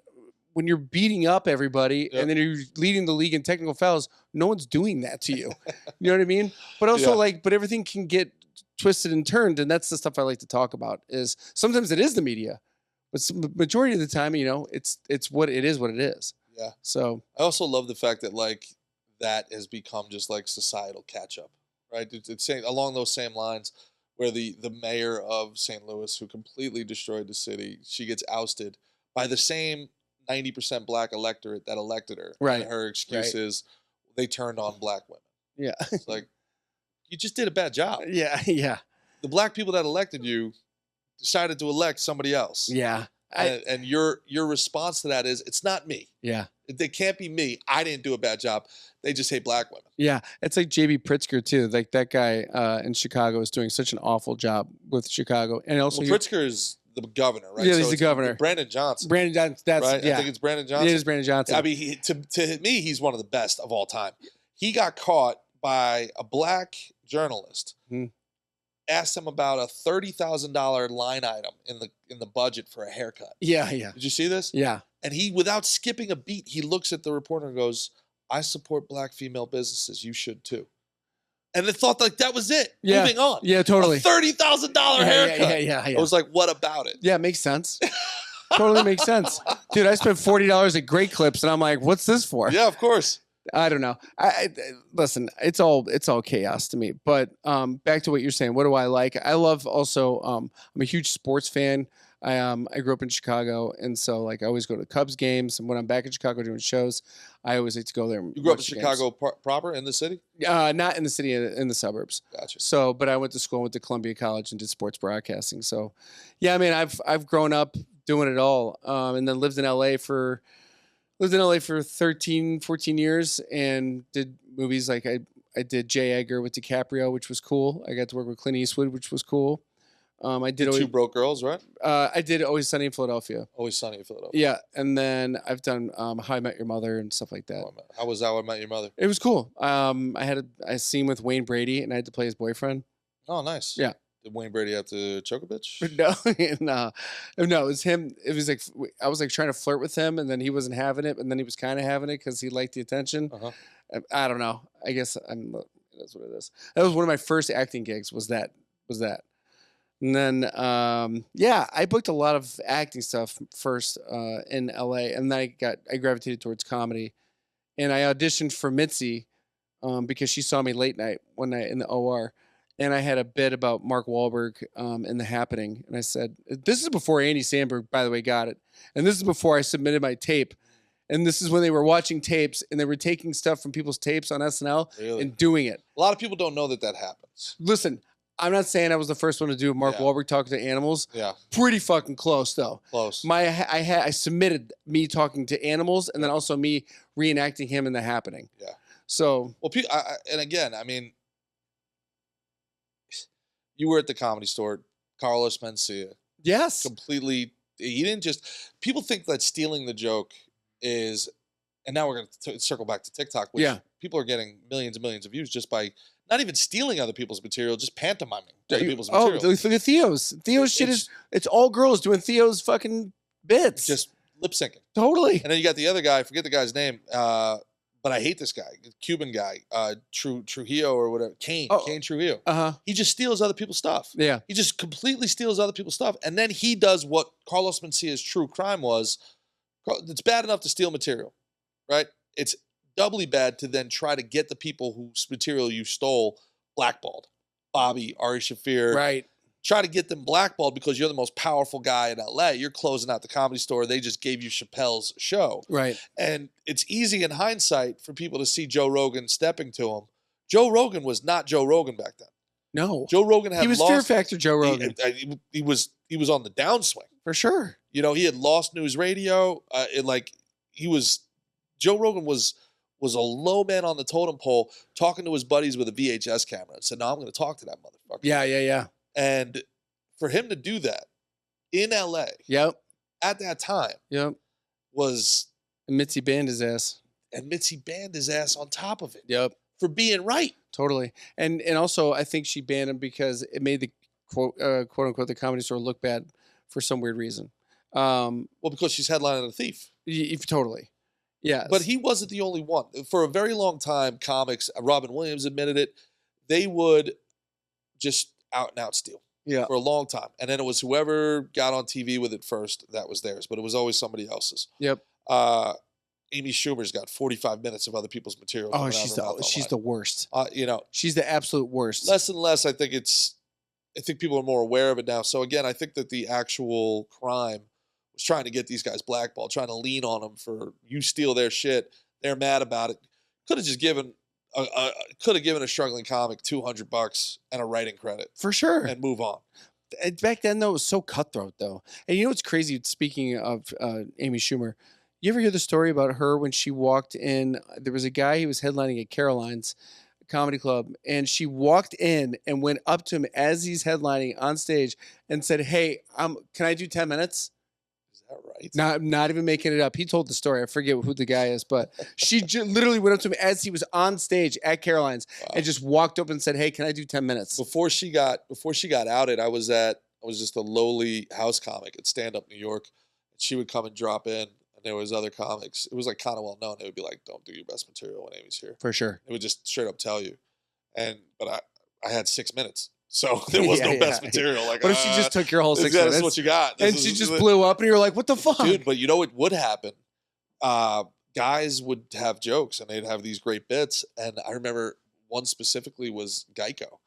when you're beating up everybody and then you're leading the league in technical fouls, no one's doing that to you. You know what I mean? But also but everything can get twisted and turned. And that's the stuff I like to talk about. Is sometimes it is the media, but majority of the time, it's what it is. Yeah. So I also love the fact that like that has become just like societal catch up, right? It's saying along those same lines, where the mayor of St. Louis, who completely destroyed the city, she gets ousted by the same 90% black electorate that elected her. Right. And her excuse is they turned on black women. Yeah. It's like, you just did a bad job. Yeah. Yeah. The black people that elected you decided to elect somebody else. Yeah. And your response to that is, it's not me. Yeah. They can't be me. I didn't do a bad job. They just hate black women. Yeah. It's like J.B. Pritzker, too. Like that guy in Chicago is doing such an awful job with Chicago. And also, Pritzker is the governor, right? Yeah, he's the governor. Brandon Johnson. That's right. Yeah. I think it's Brandon Johnson. It is Brandon Johnson. I mean, to me, he's one of the best of all time. He got caught by a black journalist. Asked him about a $30,000 line item in the budget for a haircut. Yeah, yeah. Did you see this? Yeah. And he, without skipping a beat, he looks at the reporter and goes, "I support black female businesses. You should too." and they thought like that was it. Yeah. Moving on. Yeah, totally. A $30,000 haircut. Yeah. I was like, what about it? Yeah, it makes sense. Totally makes sense. Dude, I spent $40 at Great Clips, and I'm like, what's this for? Yeah, of course. I don't know. I listen, it's all chaos to me. But back to what you're saying. What do I like? I love also I'm a huge sports fan. I grew up in Chicago, and so like I always go to Cubs games, and when I'm back in Chicago doing shows, I always like to go there. And You grew up in watch the Chicago proper in the city? not in the city, in the suburbs. Gotcha. So, but I went to school, went to Columbia College, and did sports broadcasting. So, yeah, I mean, I've grown up doing it all, and then lived in LA for 13, 14 years, and did movies like I did J. Edgar with DiCaprio, which was cool. I got to work with Clint Eastwood, which was cool. I did Two Broke Girls, right? I did Always Sunny in Philadelphia. Always Sunny in Philadelphia. Yeah, and then I've done How I Met Your Mother and stuff like that. How was How I Met Your Mother? It was cool. I had a scene with Wayne Brady, and I had to play his boyfriend. Oh, nice. Yeah. Did Wayne Brady have to choke a bitch? No, it was him. It was like I was like trying to flirt with him, and then he wasn't having it, and then he was kind of having it because he liked the attention. Uh-huh. I don't know. I guess that's what it is. That was one of my first acting gigs. Was that? And then yeah, I booked a lot of acting stuff first in LA, and then I gravitated towards comedy, and I auditioned for Mitzi because she saw me late night one night in the OR. And I had a bit about Mark Wahlberg in The Happening. And I said, this is before Andy Samberg, by the way, got it. And this is before I submitted my tape. And this is when they were watching tapes and they were taking stuff from people's tapes on SNL and doing it. A lot of people don't know that happens. Listen, I'm not saying I was the first one to do Mark Wahlberg talking to animals. Yeah. Pretty fucking close, though. Close. I submitted me talking to animals and then also me reenacting him in The Happening. Yeah. So. Well, and again, I mean, you were at the Comedy Store, Carlos Mencia. Yes. Completely. He didn't just. People think that stealing the joke is, and now we're going to circle back to TikTok, which people are getting millions and millions of views just by not even stealing other people's material, just pantomiming other people's material. Oh, the Theo's shit it's all girls doing Theo's fucking bits. Just lip syncing. Totally. And then you got the other guy, I forget the guy's name, but I hate this guy, Cuban guy, Trujillo or whatever, Kane Trujillo. Uh-huh. He just steals other people's stuff. Yeah. He just completely steals other people's stuff. And then he does what Carlos Mencia's true crime was. It's bad enough to steal material, right? It's doubly bad to then try to get the people whose material you stole blackballed. Bobby, Ari Shaffir. Right. Try to get them blackballed because you're the most powerful guy in LA. You're closing out the Comedy Store. They just gave you Chappelle's show. Right. And it's easy in hindsight for people to see Joe Rogan stepping to him. Joe Rogan was not Joe Rogan back then. No. Joe Rogan had He was Fear Factor Joe Rogan. He was on the downswing. For sure. You know, he had lost News Radio. Joe Rogan was a low man on the totem pole talking to his buddies with a VHS camera and said, no, I'm going to talk to that motherfucker. Yeah. And for him to do that in LA at that time was... And Mitzi banned his ass. And Mitzi banned his ass on top of it. Yep. For being right. Totally. And also I think she banned him because it made the quote unquote the Comedy Store look bad for some weird reason. Well, because she's headlining a thief. Totally. Yeah. But he wasn't the only one. For a very long time, comics, Robin Williams admitted it, they would just out and out steal. Yeah. For a long time. And then it was whoever got on TV with it first, that was theirs. But it was always somebody else's. Yep. Amy Schumer's got 45 minutes of other people's material. Oh, she's the worst. She's the absolute worst. Less and less, I think people are more aware of it now. So again, I think that the actual crime was trying to get these guys blackballed, trying to lean on them for you steal their shit. They're mad about it. Could have just given a struggling comic $200 and a writing credit for sure and move on. Back then, though, it was so cutthroat, though. And you know what's crazy? Speaking of Amy Schumer, you ever hear the story about her when she walked in? There was a guy who was headlining at Caroline's Comedy Club, and she walked in and went up to him as he's headlining on stage and said, "Hey, can I do 10 minutes?" Is that right? Not even making it up. He told the story. I forget who the guy is, but she literally went up to him as he was on stage at Caroline's and just walked up and said, "Hey, can I do 10 minutes?" Before she got outed, I was just a lowly house comic at Stand Up New York. She would come and drop in, and there was other comics. It was like kind of well known. They would be like, "Don't do your best material when Amy's here." For sure. It would just straight up tell you. but I had 6 minutes. So there was no best material. Like, what if she just took your whole 6 This minutes? is what you got. And she just blew up and you're like, what the fuck? Dude, but you know what would happen? Guys would have jokes and they'd have these great bits. And I remember one specifically was Geico.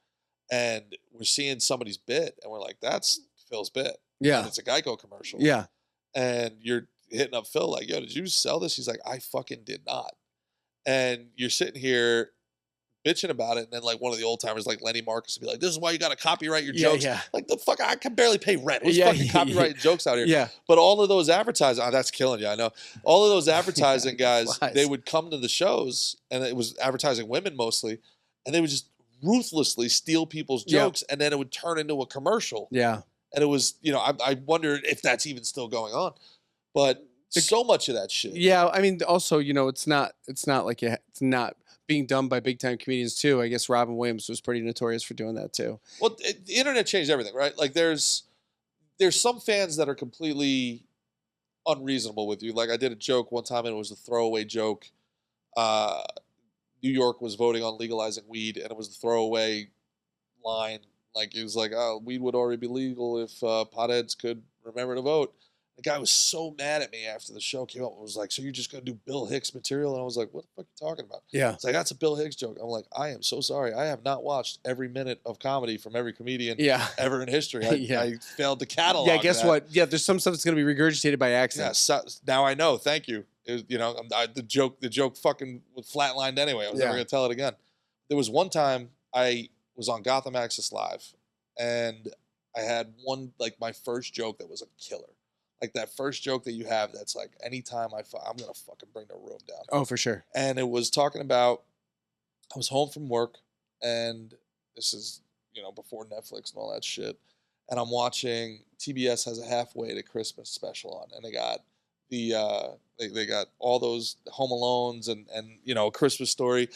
And we're seeing somebody's bit and we're like, that's Phil's bit. Yeah. And it's a Geico commercial. Yeah. And you're hitting up Phil like, yo, did you sell this? He's like, I fucking did not. And you're sitting here bitching about it, and then like one of the old timers like Lenny Marcus would be like, this is why you got to copyright your jokes. Yeah. Like the fuck, I can barely pay rent. Who's fucking copyrighting jokes out here? Yeah. But all of those advertising, that's killing you, I know. All of those advertising guys, they would come to the shows, and it was advertising women mostly, and they would just ruthlessly steal people's jokes, and then it would turn into a commercial. Yeah. And it was, I wonder if that's even still going on. But so much of that shit. Yeah, I mean, also, it's not like it's not being done by big time comedians too. I guess Robin Williams was pretty notorious for doing that too. Well, the internet changed everything, right? Like there's some fans that are completely unreasonable with you. Like I did a joke one time and it was a throwaway joke. New York was voting on legalizing weed and it was the throwaway line. Like it was like, oh, weed would already be legal if potheads could remember to vote. The guy was so mad at me after the show came up and was like, so you're just going to do Bill Hicks material? And I was like, what the fuck are you talking about? Yeah. It's like, that's a Bill Hicks joke. I'm like, I am so sorry. I have not watched every minute of comedy from every comedian ever in history. I failed to catalog Yeah, guess what? Yeah, there's some stuff that's going to be regurgitated by accident. Yeah, so, now I know. Thank you. The joke fucking was flatlined anyway. I was never going to tell it again. There was one time I was on Gotham Access Live and I had my first joke that was a killer. Like that first joke that you have that's like, anytime I'm going to fucking bring the room down. Oh, for sure. And it was talking about, I was home from work and this is, before Netflix and all that shit. And I'm watching, TBS has a halfway to Christmas special on. And they got they got all those Home Alones and A Christmas Story.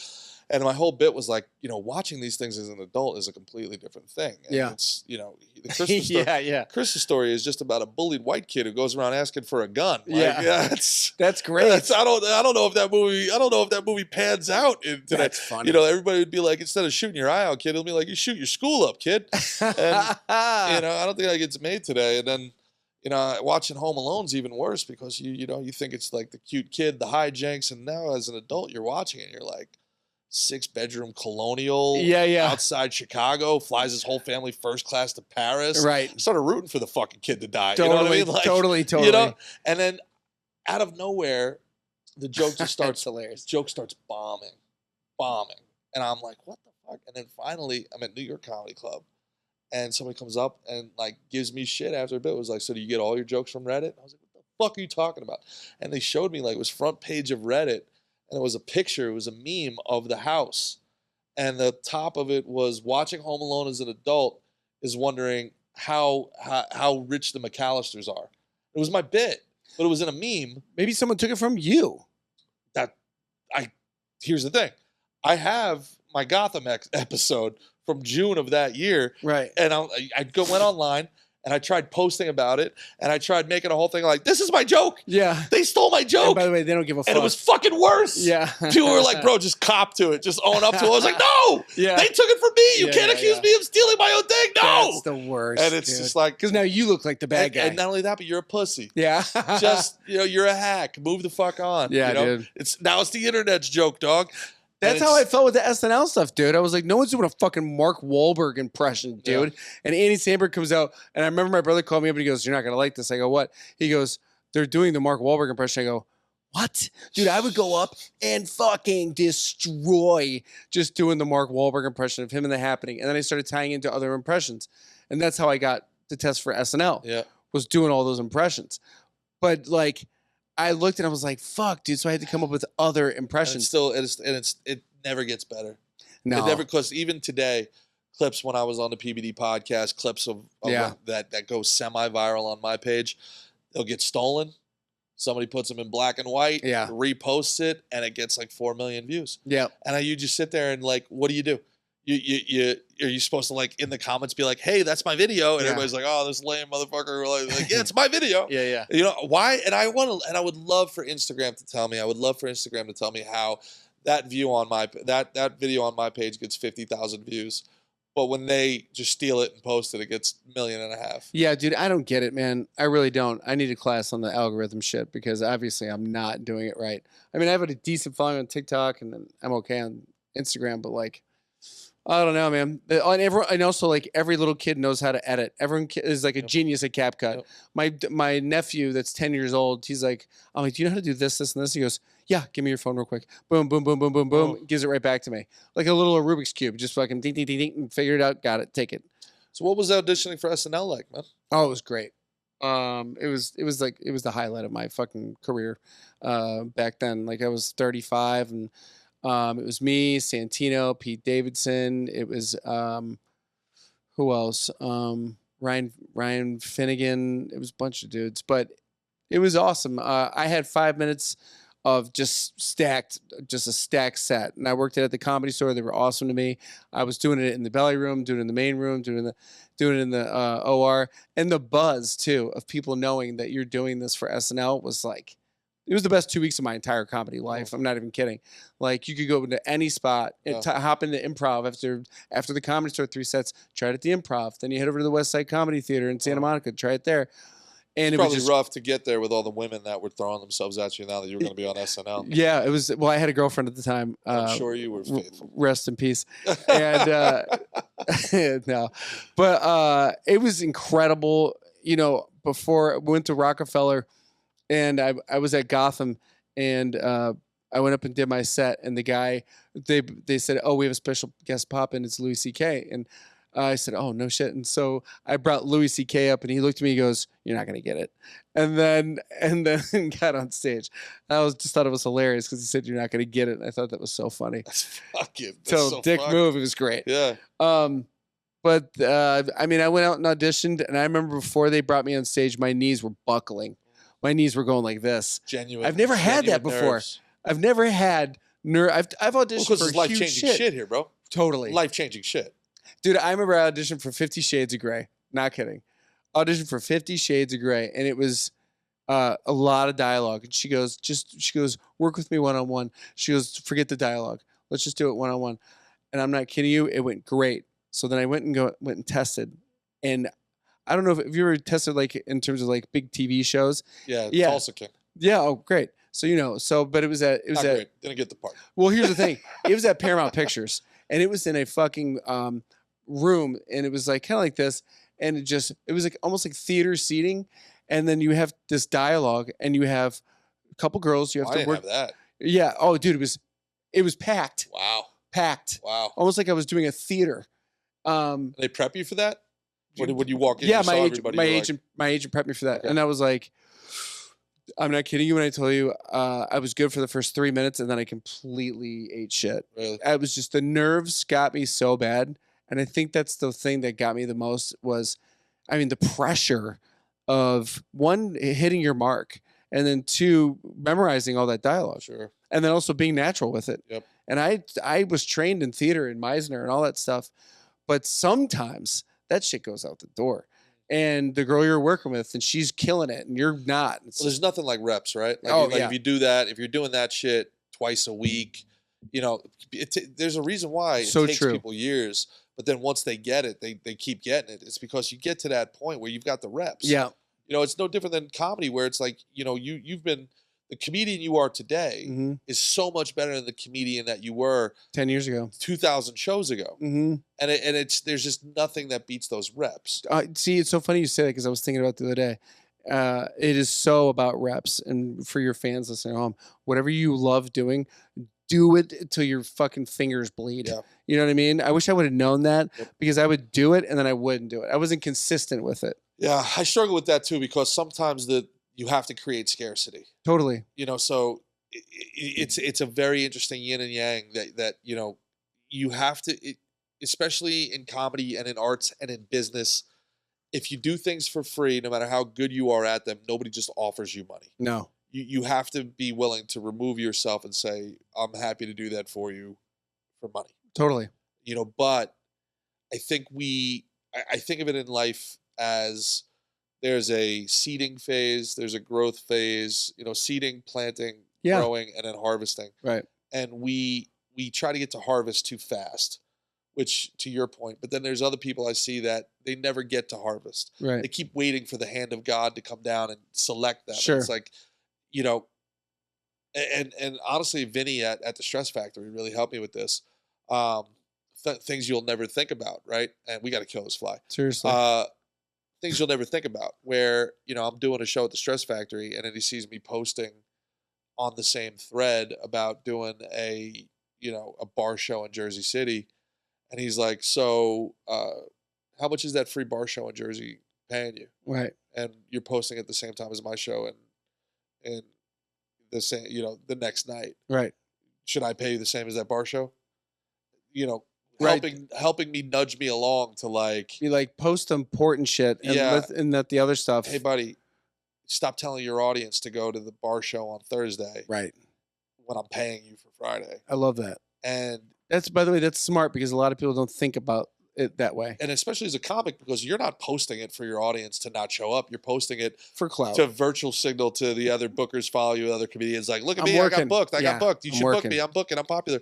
And my whole bit was like, watching these things as an adult is a completely different thing. And it's, the Christmas story. Christmas Story is just about a bullied white kid who goes around asking for a gun. Like, that's great. I don't know if that movie pans out today. That's funny. Everybody would be like, instead of shooting your eye out, kid, it'll be like, you shoot your school up, kid. And I don't think that gets made today. And then, watching Home Alone's even worse because you think it's like the cute kid, the hijinks, and now as an adult you're watching it and you're like, 6-bedroom colonial outside Chicago, flies his whole family first class to Paris. Right. I started rooting for the fucking kid to die. Totally, you know what I mean? Like, totally. And then out of nowhere, the joke just starts hilarious. The joke starts bombing. And I'm like, what the fuck? And then finally I'm at New York Comedy Club and somebody comes up and like gives me shit after a bit. It was like, so do you get all your jokes from Reddit? I was like, what the fuck are you talking about? And they showed me like it was front page of Reddit. And it was a picture, it was a meme of the house. And the top of it was watching Home Alone as an adult is wondering how rich the McAllisters are. It was my bit, but it was in a meme. Maybe someone took it from you. Here's the thing. I have my Gotham episode from June of that year. Right. And I went online. And I tried posting about it, and I tried making a whole thing like, this is my joke. Yeah. They stole my joke. And by the way, they don't give a fuck. And it was fucking worse. Yeah. People were like, bro, just cop to it. Just own up to it. I was like, no. Yeah. They took it from me. You can't accuse me of stealing my own thing. No. That's the worst. And it's just like. Because now you look like the bad guy. And not only that, but you're a pussy. Yeah. Just, you're a hack. Move the fuck on. Yeah, dude. Now it's the internet's joke, dog. That's how I felt with the SNL stuff, dude. I was like, no one's doing a fucking Mark Wahlberg impression, dude. Yeah. And Andy Samberg comes out, and I remember my brother called me up and he goes, you're not going to like this. I go, what? He goes, they're doing the Mark Wahlberg impression. I go, what? Dude, I would go up and fucking destroy just doing the Mark Wahlberg impression of him in The Happening. And then I started tying into other impressions. And that's how I got the test for SNL. Yeah. Was doing all those impressions. But like, I looked and I was like, fuck, dude. So I had to come up with other impressions. It never gets better. No. It never, because even today, clips when I was on the PBD podcast, clips of that go semi-viral on my page, they'll get stolen. Somebody puts them in black and white, reposts it, and it gets like 4 million views. Yeah. And you just sit there and like, what do? Are you supposed to like in the comments be like, hey, that's my video? And everybody's like, oh, this lame motherfucker. Like, yeah, it's my video. Yeah. Why? And I would love for Instagram to tell me, how that video on my page gets 50,000 views. But when they just steal it and post it, it gets 1.5 million. Yeah, dude, I don't get it, man. I really don't. I need a class on the algorithm shit because obviously I'm not doing it right. I mean, I have a decent following on TikTok and then I'm okay on Instagram, but like, I don't know, man. And also, like, every little kid knows how to edit. Everyone is like a genius at CapCut. My nephew that's 10 years old, he's like, I'm like, do you know how to do this, this, and this? He goes, yeah, give me your phone real quick. Boom, boom, boom, boom, boom, boom. Gives it right back to me. Like a little Rubik's Cube. Just fucking ding, ding, ding, ding, and figure it out. Got it. Take it. So what was auditioning for SNL like, man? Oh, it was great. It was the highlight of my fucking career back then. Like I was 35 and it was me, Santino, Pete Davidson. It was who else? Ryan Finnegan. It was a bunch of dudes, but it was awesome. I had 5 minutes of just a stacked set, and I worked it at the Comedy Store. They were awesome to me. I was doing it in the belly room, doing it in the main room, doing it in the OR, and the buzz too of people knowing that you're doing this for SNL was like. It was the best 2 weeks of my entire comedy life. I'm not even kidding. Like you could go into any spot and hop into improv after the Comedy Store 3 sets. Try it at the Improv. Then you head over to the West Side Comedy Theater in Santa Monica. Try it there. And it was probably rough to get there with all the women that were throwing themselves at you now that you were going to be on SNL. Yeah, it was. Well, I had a girlfriend at the time. I'm sure you were faithful. Rest in peace. And no, but it was incredible. You know, before we went to Rockefeller. And I was at Gotham, and I went up and did my set, and the guy, they said, oh, we have a special guest pop in, it's Louis C.K. And I said, oh, no shit. And so I brought Louis C.K. up, and he looked at me, he goes, you're not going to get it. And then got on stage. I just thought it was hilarious because he said, you're not going to get it. And I thought that was so funny. That's fucking so dick funny. Move, it was great. Yeah. But I mean, I went out and auditioned, and I remember before they brought me on stage, my knees were buckling. My knees were going like this. Genuine. I've never had that before. Nerves. I've never had nerve. I've auditioned for life-changing shit here, bro. Totally. Life-changing shit. Dude, I remember I auditioned for 50 Shades of Grey. Not kidding. Auditioned for 50 Shades of Grey, and it was a lot of dialogue. And she goes, work with me one-on-one. She goes, forget the dialogue. Let's just do it one-on-one. And I'm not kidding you. It went great. So then I went and tested, and I don't know if you ever tested like in terms of like big TV shows. Yeah. Tulsa King. Yeah. Oh, great. So but it was at great. Didn't get the part. Well, here's the thing. It was at Paramount Pictures, and it was in a fucking room, and it was like kind of like this, and it was like almost like theater seating, and then you have this dialogue, and you have a couple girls. You have to work. Have that. Yeah. Oh, dude, it was packed. Wow. Packed. Wow. Almost like I was doing a theater. They prep you for that? When you walk in, yeah, my agent prepped me for that, and I was like, I'm not kidding you when I tell you, I was good for the first 3 minutes, and then I completely ate shit. Really? I was just the nerves got me so bad, and I think that's the thing that got me the most was, I mean, the pressure of one hitting your mark, and then two memorizing all that dialogue, sure, and then also being natural with it. Yep. And I was trained in theater in Meisner and all that stuff, but sometimes that shit goes out the door. And the girl you're working with, and she's killing it, and you're not. Well, there's nothing like reps, right? If you do that, if you're doing that shit twice a week, there's a reason why it takes people years. But then once they get it, they keep getting it. It's because you get to that point where you've got the reps. Yeah. It's no different than comedy where it's like, you've been the comedian you are today is so much better than the comedian that you were 10 years ago, 2,000 shows ago. Mm-hmm. And there's just nothing that beats those reps. See, it's so funny you say that because I was thinking about it the other day. It is so about reps. And for your fans listening at home, whatever you love doing, do it until your fucking fingers bleed. Yeah. You know what I mean? I wish I would have known that because I would do it and then I wouldn't do it. I wasn't consistent with it. Yeah, I struggle with that too because sometimes you have to create scarcity. Totally. So it's a very interesting yin and yang that you have to, especially in comedy and in arts and in business, if you do things for free, no matter how good you are at them, nobody just offers you money. No. You have to be willing to remove yourself and say, I'm happy to do that for you for money. Totally. But I think I think of it in life as there's a seeding phase, there's a growth phase, seeding, planting, growing, and then harvesting. Right. and we try to get to harvest too fast, which to your point. But then there's other people I see that they never get to harvest. Right. They keep waiting for the hand of God to come down and select them. And Sure. it's like, you know, and honestly, Vinny at the Stress Factory really helped me with this. Things you'll never think about, right? And we got to kill this fly. Seriously. Things you'll never think about. Where I'm doing a show at the Stress Factory, and then he sees me posting on the same thread about doing a bar show in Jersey City, and he's like, "So, how much is that free bar show in Jersey paying you?" Right. And you're posting at the same time as my show, and the same, the next night. Right. Should I pay you the same as that bar show? Right. Helping me nudge me along to like, you like post important shit, and and that the other stuff. Hey, buddy, stop telling your audience to go to the bar show on Thursday. Right. When I'm paying you for Friday. I love that. And that's, by the way, that's smart because a lot of people don't think about it that way. And especially as a comic, because you're not posting it for your audience to not show up. You're posting it for clout, to virtual signal to the other bookers follow you, other comedians. Like, look at me, I got booked. I got booked. You should book me. I'm booking. I'm popular.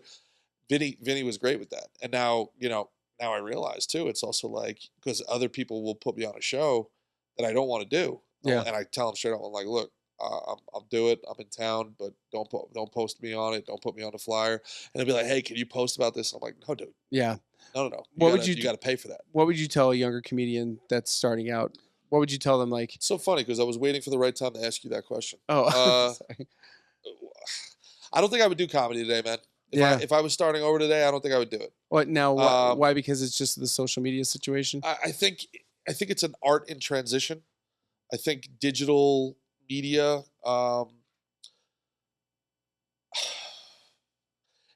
Vinny was great with that. And now, now I realize too, it's also like, because other people will put me on a show that I don't want to do. Yeah. And I tell them straight up, I'm like, look, I'll do it. I'm in town, but don't post me on it. Don't put me on the flyer. And they'll be like, hey, can you post about this? I'm like, no, dude. Yeah. No. You got to pay for that. What would you tell a younger comedian that's starting out? What would you tell them? Like, it's so funny because I was waiting for the right time to ask you that question. Oh, I don't think I would do comedy today, man. If I was starting over today, I don't think I would do it. What now? Why? Because it's just the social media situation. I think it's an art in transition. I think digital media.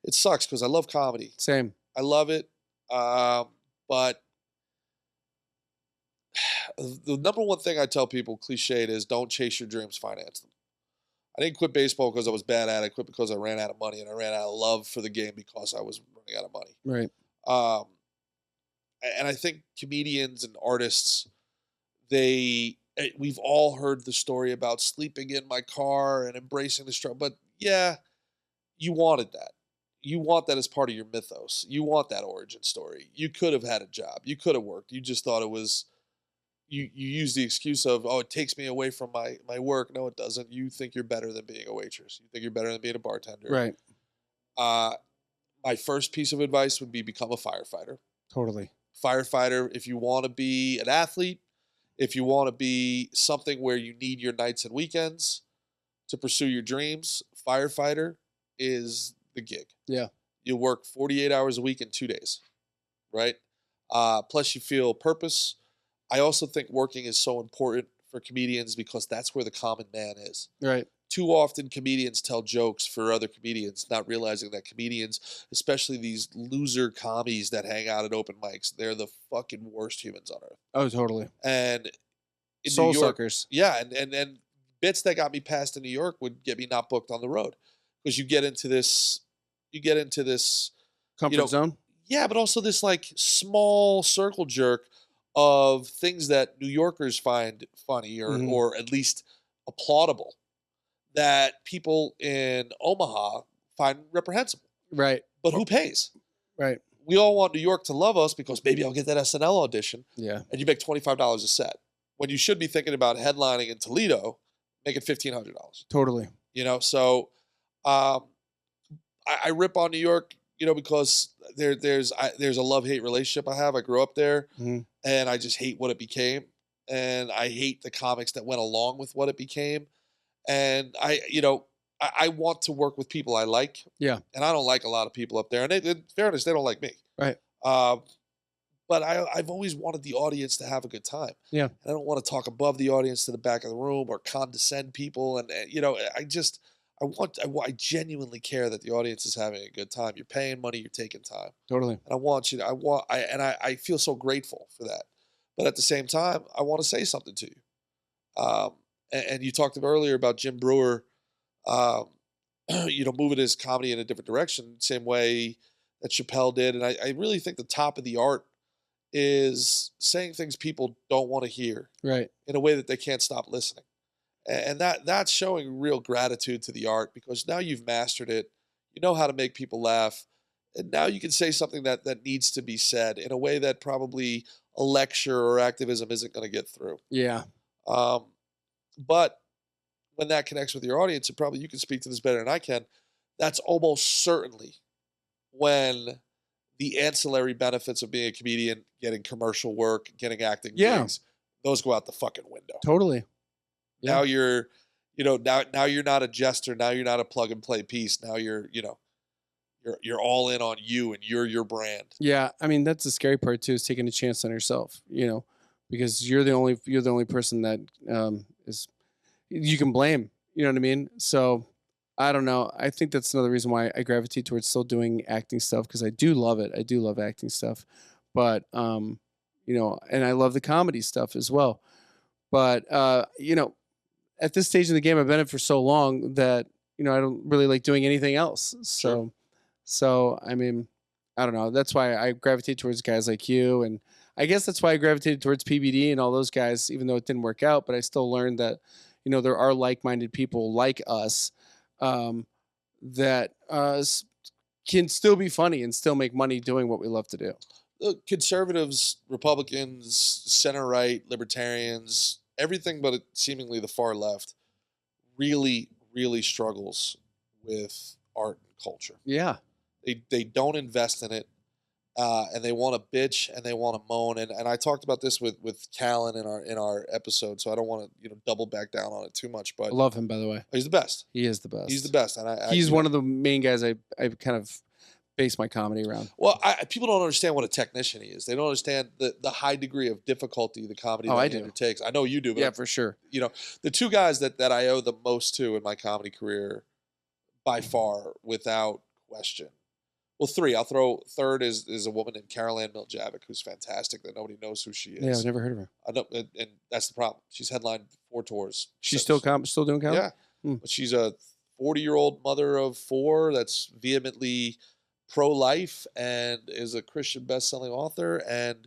It sucks because I love comedy. Same. I love it, but the number one thing I tell people, cliched, is don't chase your dreams, finance them. I didn't quit baseball because I was bad at it. I quit because I ran out of money, and I ran out of love for the game because I was running out of money. Right. And I think comedians and artists, we've all heard the story about sleeping in my car and embracing the struggle. But yeah, you wanted that. You want that as part of your mythos. You want that origin story. You could have had a job. You could have worked. You just thought it was, you use the excuse of, oh, it takes me away from my work. No, it doesn't. You think you're better than being a waitress. You think you're better than being a bartender. Right. My first piece of advice would be become a firefighter. Totally. Firefighter, if you want to be an athlete, if you want to be something where you need your nights and weekends to pursue your dreams, firefighter is the gig. Yeah. You work 48 hours a week in 2 days, right? Plus you feel purpose. I also think working is so important for comedians because that's where the common man is. Right. Too often comedians tell jokes for other comedians, not realizing that comedians, especially these loser commies that hang out at open mics, they're the fucking worst humans on earth. Oh, totally. And in soul New York, suckers. Yeah, and bits that got me past in New York would get me not booked on the road because you get into this comfort zone. Yeah, but also this like small circle jerk of things that New Yorkers find funny or at least applaudable that people in Omaha find reprehensible. Right. But who pays? Right. We all want New York to love us because maybe I'll get that SNL audition. Yeah. And you make $25 a set. When you should be thinking about headlining in Toledo, making $1,500. Totally. So I rip on New York, because there's a love-hate relationship I have. I grew up there, and I just hate what it became. And I hate the comics that went along with what it became. And I want to work with people I like. Yeah. And I don't like a lot of people up there. And in fairness, they don't like me. Right. But I've always wanted the audience to have a good time. Yeah. And I don't want to talk above the audience to the back of the room or condescend people. And I genuinely care that the audience is having a good time. You're paying money, you're taking time. Totally. And I feel so grateful for that. But at the same time, I want to say something to you. And you talked earlier about Jim Brewer, moving his comedy in a different direction, same way that Chappelle did. And I really think the top of the art is saying things people don't want to hear, right, in a way that they can't stop listening. And that's showing real gratitude to the art because now you've mastered it. You know how to make people laugh. And now you can say something that needs to be said in a way that probably a lecture or activism isn't going to get through. Yeah. But when that connects with your audience, and probably you can speak to this better than I can, that's almost certainly when the ancillary benefits of being a comedian, getting commercial work, getting acting gigs, those go out the fucking window. Totally. Yeah. Now you're, now you're not a jester. Now you're not a plug and play piece. Now you're all in on you and you're your brand. Yeah. I mean, that's the scary part too, is taking a chance on yourself, because you're the only person that you can blame, you know what I mean? So I don't know. I think that's another reason why I gravitate towards still doing acting stuff, because I do love it. I do love acting stuff, but and I love the comedy stuff as well. But at this stage of the game, I've been in it for so long that I don't really like doing anything else. So I mean, I don't know. That's why I gravitate towards guys like you, and I guess that's why I gravitated towards PBD and all those guys, even though it didn't work out. But I still learned that there are like-minded people like us that can still be funny and still make money doing what we love to do. Look, conservatives, Republicans, center-right, libertarians, everything but seemingly the far left really, really struggles with art and culture. Yeah. They don't invest in it, and they want to bitch and they want to moan. And I talked about this with Callan in our episode, so I don't want to double back down on it too much. But I love him, by the way. He's the best. He is the best. He's the best, and he's one of the main guys I kind of base my comedy around. Well, people don't understand what a technician he is. They don't understand the high degree of difficulty the comedy that he undertakes. I know you do, but yeah, for sure. The two guys that I owe the most to in my comedy career, by far, without question. Well, three. I'll throw third is a woman named Carol Ann Miljavic, who's fantastic. That nobody knows who she is. Yeah, I've never heard of her. I know, and that's the problem. She's headlined 4 tours. She's still doing comedy? Yeah, but she's a 40-year-old mother of 4 that's vehemently pro-life and is a Christian best-selling author, and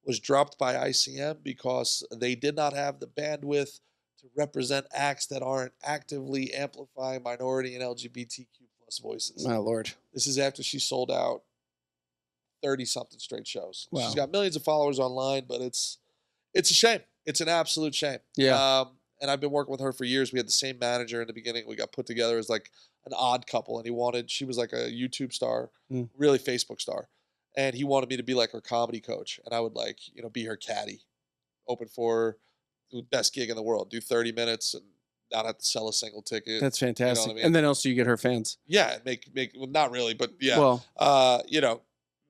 was dropped by ICM because they did not have the bandwidth to represent acts that aren't actively amplifying minority and LGBTQ plus voices. My Lord. This is after she sold out 30-something straight shows. Wow. She's got millions of followers online, but it's a shame. It's an absolute shame. Yeah. And I've been working with her for years. We had the same manager in the beginning. We got put together as like an odd couple, and she was like a YouTube star, really Facebook star. And he wanted me to be like her comedy coach. And I would be her caddy, open for her, do the best gig in the world, do 30 minutes and not have to sell a single ticket. That's fantastic. You know what I mean? And then also you get her fans. Yeah, make well, not really, but yeah. Well,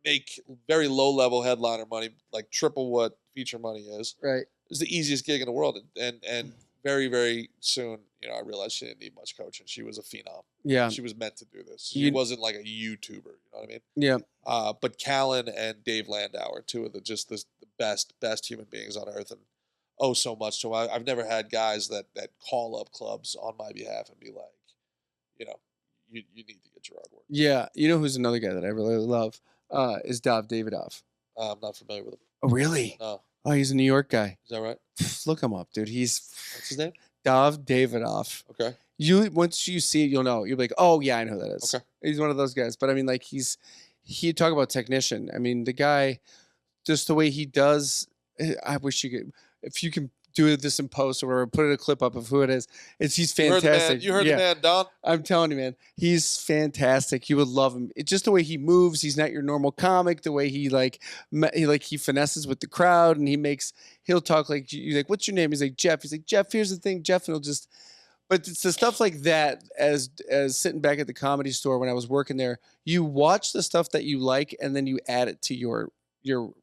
make very low level headliner money, like triple what feature money is. Right. It's the easiest gig in the world, and very, very soon, I realized she didn't need much coaching. She was a phenom. Yeah. She was meant to do this. She wasn't like a YouTuber. You know what I mean? Yeah. But Callan and Dave Landau are two of the best human beings on earth, and owe so much to them. I've never had guys that call up clubs on my behalf and be like, you need to get Gerard work. Yeah. You know who's another guy that I really love? Is Dov Davidoff. I'm not familiar with him. Oh, really? No. Oh, he's a New York guy. Is that right? Look him up, dude. What's his name? Dov Davidoff. Okay. Once you see it, you'll know. You'll be like, oh yeah, I know who that is. Okay. He's one of those guys. But I mean, like he talk about technician. I mean, the guy, just the way he does. I wish you could, if you can do this in post or whatever, put a clip up of who it is. He's fantastic. You heard the man, Don. I'm telling you, man, he's fantastic. You would love him. It's just the way he moves. He's not your normal comic. The way he he finesses with the crowd, and he'll talk like you like, what's your name? He's like, Jeff. He's like, Jeff, here's the thing, Jeff, and he'll just. But it's the stuff like that. As sitting back at the Comedy Store when I was working there, you watch the stuff that you like, and then you add it to your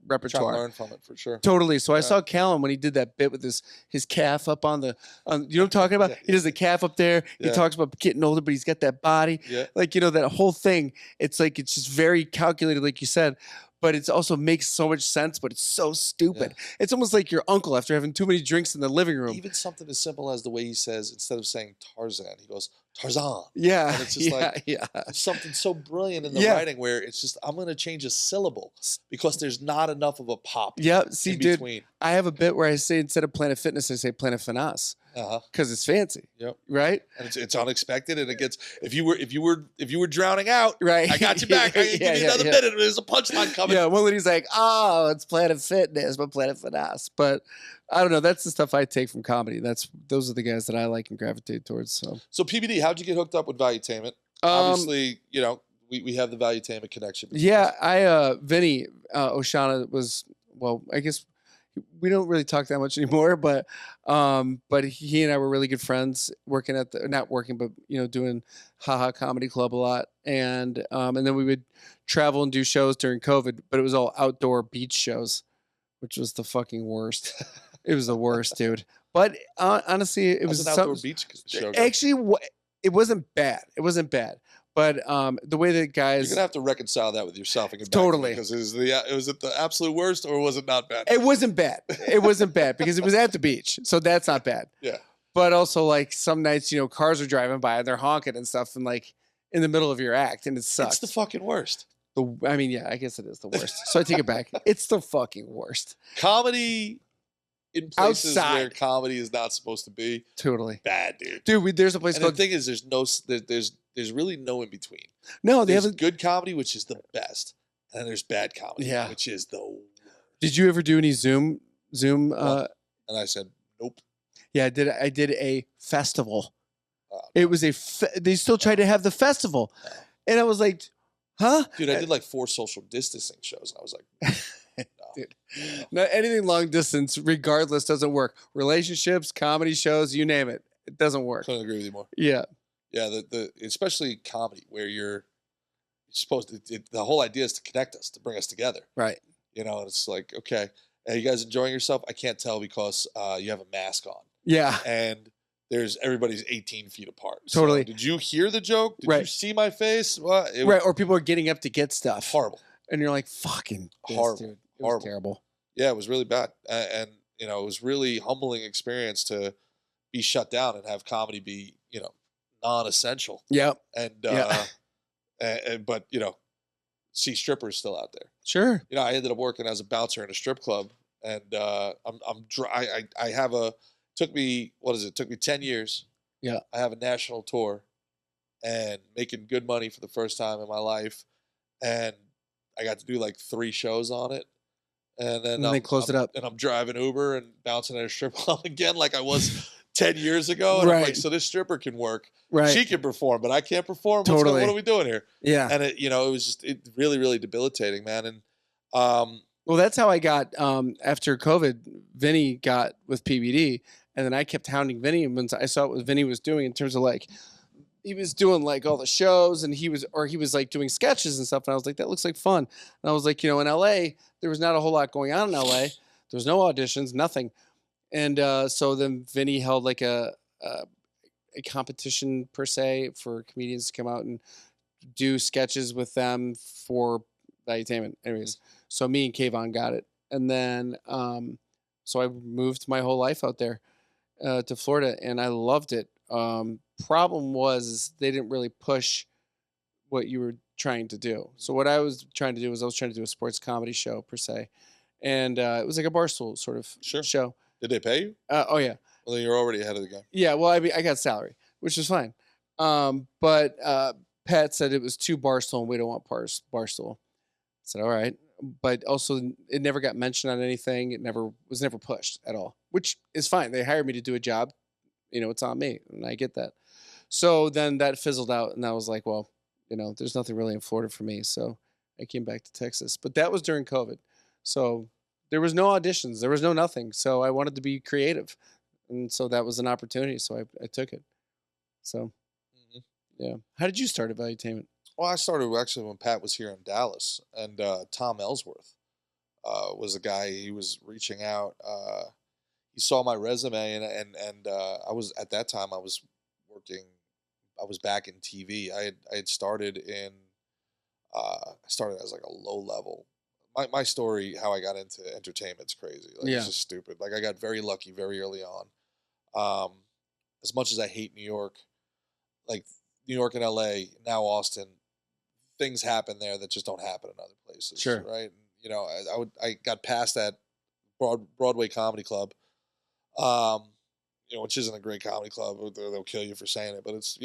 repertoire. Try to learn from it for sure. Totally. So I saw Callan when he did that bit with his calf up on you know what I'm talking about? Yeah. He does the calf up there. He talks about getting older, but he's got that body. Yeah. That whole thing. It's like, it's just very calculated, like you said, but it also makes so much sense, but it's so stupid. Yeah. It's almost like your uncle after having too many drinks in the living room. Even something as simple as the way he says, instead of saying Tarzan, he goes, Tarzan. Yeah. And it's just something so brilliant in the writing where it's just, I'm going to change a syllable because there's not enough of a pop. Yeah. See, in dude, between. I have a bit where I say, instead of Planet Fitness, I say Planet Finesse. because it's fancy. Yep. Right. And it's unexpected, and it gets if you were drowning out, right. I got you back. I can give you another minute. There's a punchline coming. Yeah. One lady's like, "Oh, it's Planet Fitness, but Planet Fitness." But I don't know. That's the stuff I take from comedy. Those are the guys that I like and gravitate towards. So PBD, how'd you get hooked up with Valuetainment? Obviously, you know, we have the Valuetainment connection. Yeah, Vinny Oshana was, well, I guess we don't really talk that much anymore, but he and I were really good friends working at not working, but doing Haha Comedy Club a lot, and then we would travel and do shows during COVID, but it was all outdoor beach shows, which was the fucking worst. It was the worst, dude. But honestly, it was an outdoor beach show. Actually, it wasn't bad. It wasn't bad. But the way that guys, you're gonna have to reconcile that with yourself and get totally, back to me, because was it the absolute worst, or was it not bad? It wasn't bad. It wasn't bad because it was at the beach, so that's not bad. Yeah. But also, like, some nights, cars are driving by and they're honking and stuff, and like in the middle of your act, and it sucks. It's the fucking worst. I mean, yeah, I guess it is the worst. So I take it back. It's the fucking worst. Comedy in places outside where comedy is not supposed to be. Totally Bad, dude. Dude, there's a place called. The thing is, there's really no in between. No, there's good comedy, which is the best, and then there's bad comedy, which is the worst. Did you ever do any Zoom? And I said, nope. Yeah, I did a festival. It was they still tried to have the festival, and I was like, huh? Dude, I did like 4 social distancing shows, and I was like, no. Dude, not anything long distance, regardless, doesn't work. Relationships, comedy shows, you name it, it doesn't work. Couldn't agree with you more. Yeah. Yeah, the especially comedy, where you're supposed to, the whole idea is to connect us, to bring us together. Right. And it's like, okay, hey, you guys enjoying yourself? I can't tell because you have a mask on. Yeah. And everybody's 18 feet apart. Totally. So, did you hear the joke? Did you see my face? Well, right. Or people are getting up to get stuff. Horrible. And you're like, fucking horrible. Dude. It horrible. was terrible. Yeah, it was really bad. And it was really humbling experience to be shut down and have comedy be, non-essential. Yep. And but see strippers still out there. Sure. I ended up working as a bouncer in a strip club, and I have took me 10 years. Yeah. I have a national tour, and making good money for the first time in my life, and I got to do like 3 shows on it, and then they closed it up, and I'm driving Uber and bouncing at a strip club again like I was 10 years ago. And I'm like, so this stripper can work. Right. She can perform, but I can't perform. Totally. What are we doing here? Yeah. And it was just really, really debilitating, man. And well, that's how I got after COVID. Vinny got with PBD, and then I kept hounding Vinny. And once I saw what Vinny was doing in terms of like, he was doing like all the shows, and he was like doing sketches and stuff. And I was like, that looks like fun. And I was like, in LA, there was not a whole lot going on in LA. There was no auditions, nothing. And so then Vinny held like a competition per se for comedians to come out and do sketches with them for Valuetainment. Anyways, so me and Kayvon got it. And then so I moved my whole life out there to Florida, and I loved it. Problem was they didn't really push what you were trying to do. So what I was trying to do was I was trying to do a sports comedy show per se. And it was like a Barstool sort of show. Did they pay you? Oh, yeah. Well, then you're already ahead of the game. Yeah, well, I mean, I got salary, which was fine. But Pat said it was too Barstool, and we don't want Barstool. I said, all right. But also, it never got mentioned on anything. It was never pushed at all, which is fine. They hired me to do a job. It's on me, and I get that. So then that fizzled out, and I was like, well, there's nothing really in Florida for me. So I came back to Texas. But that was during COVID. So there was no auditions. There was no nothing. So I wanted to be creative. And so that was an opportunity. So I took it. So, yeah. How did you start at Valuetainment? Well, I started actually when Pat was here in Dallas, and Tom Ellsworth was the guy. He was reaching out. He saw my resume, and I was at that time I was working. I was back in TV. I had started in. I started as like a low level. My story, how I got into entertainment's crazy. Like, it's just stupid. Like, I got very lucky very early on. As much as I hate New York, like New York and LA, now Austin, things happen there that just don't happen in other places. Sure. Right. I got past that Broadway Comedy Club. which isn't a great comedy club. They'll kill you for saying it, but it's,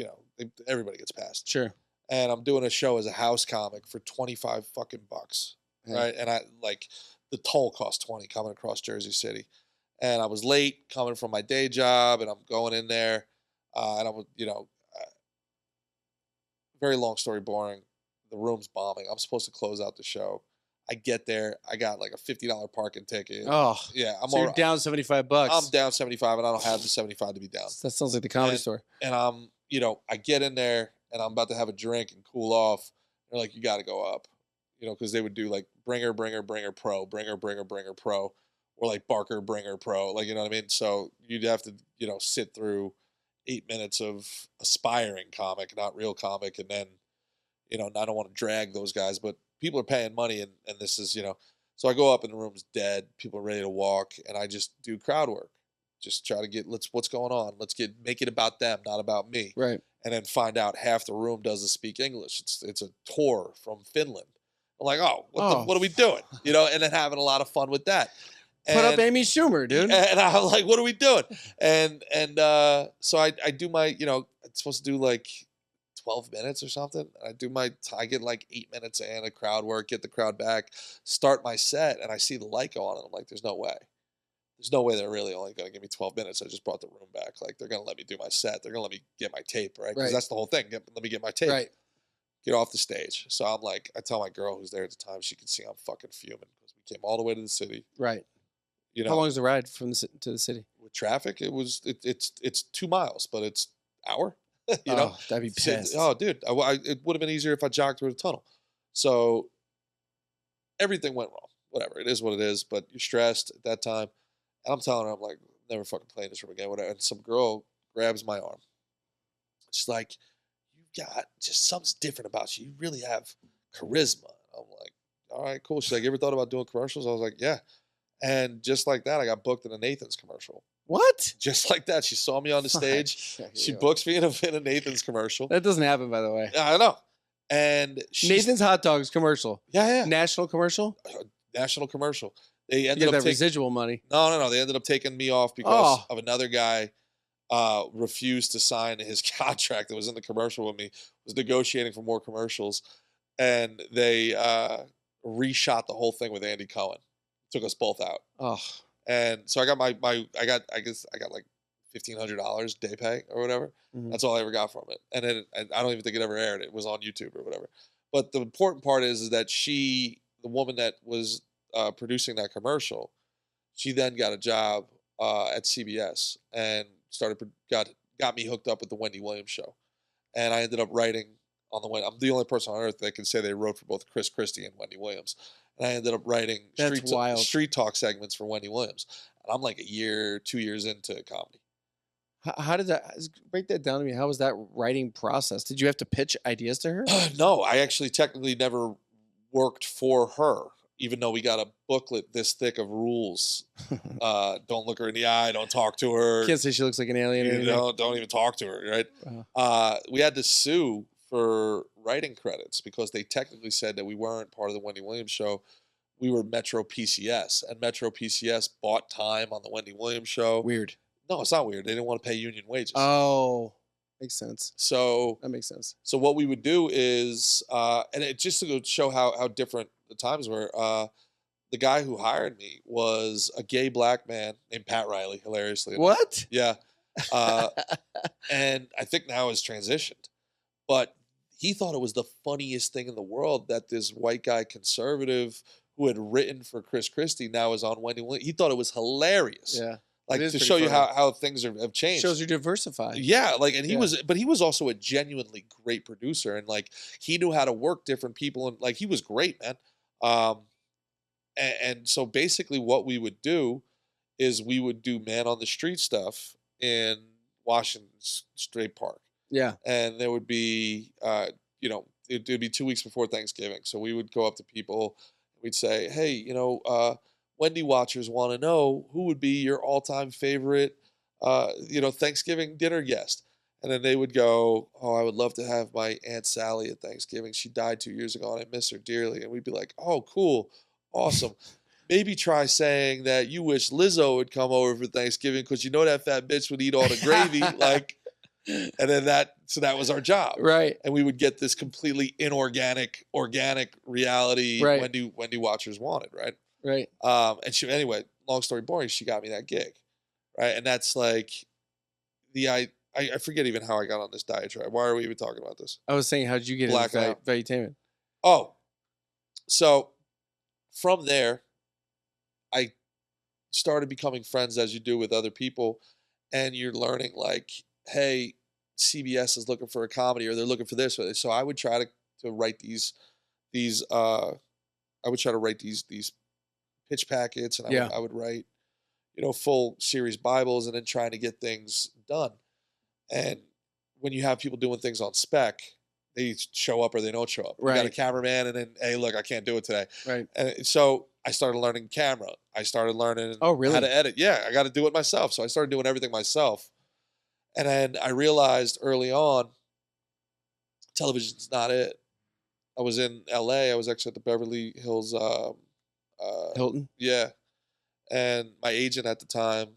everybody gets passed. Sure. And I'm doing a show as a house comic for 25 fucking bucks, right? And the toll cost 20 coming across Jersey City. And I was late coming from my day job, and I'm going in there, and I'm, very long story, boring. The room's bombing. I'm supposed to close out the show. I get there. I got like a $50 parking ticket. Oh, yeah. You're down $75. I'm down 75, and I don't have the 75 to be down. That sounds like the Comedy Store. And I'm, I get in there, and I'm about to have a drink and cool off. They're like, you got to go up, because they would do like bringer, pro, bringer, pro, or like Barker, bringer, pro, like, you know what I mean? So you'd have to, sit through 8 minutes of aspiring comic, not real comic, and then, I don't want to drag those guys, but people are paying money, and this is, so I go up and the room's dead. People are ready to walk, and I just do crowd work. Just try to get, what's going on? Make it about them, not about me. Right. And then find out half the room doesn't speak English. It's a tour from Finland. I'm like, what are we doing? And then having a lot of fun with that. Put up Amy Schumer, dude. And I'm like, what are we doing? And so I do my, I'm supposed to do like 12 minutes or something. I get like 8 minutes in a crowd work, get the crowd back, start my set, and I see the light go on, and I'm like, there's no way. There's no way they're really only going to give me 12 minutes. I just brought the room back. Like, they're going to let me do my set. They're going to let me get my tape, right? Because that's the whole thing. Let me get my tape. Right. Get off the stage. So I'm like, I tell my girl who's there at the time, she can see I'm fucking fuming because we came all the way to the city. Right. How long is the ride from to the city? With traffic, it's 2 miles, but it's hour. That'd be pissed. Oh, dude, it would have been easier if I jogged through the tunnel. So everything went wrong. Whatever, it is what it is. But you're stressed at that time. And I'm telling her, I'm like, never fucking playing this room again. Whatever. And some girl grabs my arm. She's like, you got just something's different about you. You really have charisma. I'm like, all right, cool. She's like, you ever thought about doing commercials? I was like, yeah. And just like that, I got booked in a Nathan's commercial. What? Just like that. She saw me on the stage. She books me in a Nathan's commercial. That doesn't happen, by the way. I know. And Nathan's Hot Dogs commercial. Yeah. National commercial? National commercial. They ended up that residual money. No. They ended up taking me off because of another guy refused to sign his contract that was in the commercial with me, was negotiating for more commercials. And they reshot the whole thing with Andy Cohen. Took us both out. Oh. And so I got I got like $1,500 day pay or whatever. Mm-hmm. That's all I ever got from it. And then I don't even think it ever aired. It was on YouTube or whatever. But the important part is that the woman that was producing that commercial, she then got a job at CBS and got me hooked up with the Wendy Williams show. And I ended up writing on the way. I'm the only person on earth that can say they wrote for both Chris Christie and Wendy Williams. And I ended up writing street talk segments for Wendy Williams. And I'm like 2 years into comedy. How did that, break that down to me? How was that writing process? Did you have to pitch ideas to her? No, I actually technically never worked for her, even though we got a booklet this thick of rules. Don't look her in the eye. Don't talk to her. Can't say she looks like an alien. Don't even talk to her, right? Uh-huh. We had to sue for writing credits because they technically said that we weren't part of the Wendy Williams show. We were Metro PCS, and Metro PCS bought time on the Wendy Williams show. Weird. No, it's not weird. They didn't want to pay union wages. Oh, makes sense. So that makes sense. So what we would do is, and it just to show how different the times were. The guy who hired me was a gay black man named Pat Riley. Hilariously enough. What? Yeah, and I think now has transitioned, but he thought it was the funniest thing in the world that this white guy conservative who had written for Chris Christie now is on Wendy Williams. He thought it was hilarious. Yeah. Like to show you how things have changed. Shows you're diversified. Yeah, like, and he was also a genuinely great producer, and like he knew how to work different people, and like he was great, man. And so basically what we would do is we would do man on the street stuff in Washington State Park. Yeah. And there would be, it would be 2 weeks before Thanksgiving. So we would go up to people, we'd say, hey, Wendy watchers want to know who would be your all-time favorite, Thanksgiving dinner guest. And then they would go, oh, I would love to have my Aunt Sally at Thanksgiving. She died 2 years ago and I miss her dearly. And we'd be like, oh, cool. Awesome. maybe try saying that you wish Lizzo would come over for Thanksgiving because you know that fat bitch would eat all the gravy. Like, and then that was our job. Right. And we would get this completely inorganic, organic reality Right. Wendy watchers wanted, right? Right. And anyway, long story boring, she got me that gig. Right. And that's like I forget even how I got on this diatribe. Why are we even talking about this? I was saying, how did you get into valuetainment? Oh, so from there, I started becoming friends as you do with other people, and you're learning like, hey, CBS is looking for a comedy, or they're looking for this. So I would try to write these I would try to write these pitch packets, and I would write, full series Bibles, and then trying to get things done. And when you have people doing things on spec, they show up or they don't show up. Right. You got a cameraman, and then, hey, look, I can't do it today. Right. And so I started learning camera. I started learning how to edit. Yeah, I got to do it myself. So I started doing everything myself. And then I realized early on, television's not it. I was in LA. I was actually at the Beverly Hills Hilton. Yeah. And my agent at the time,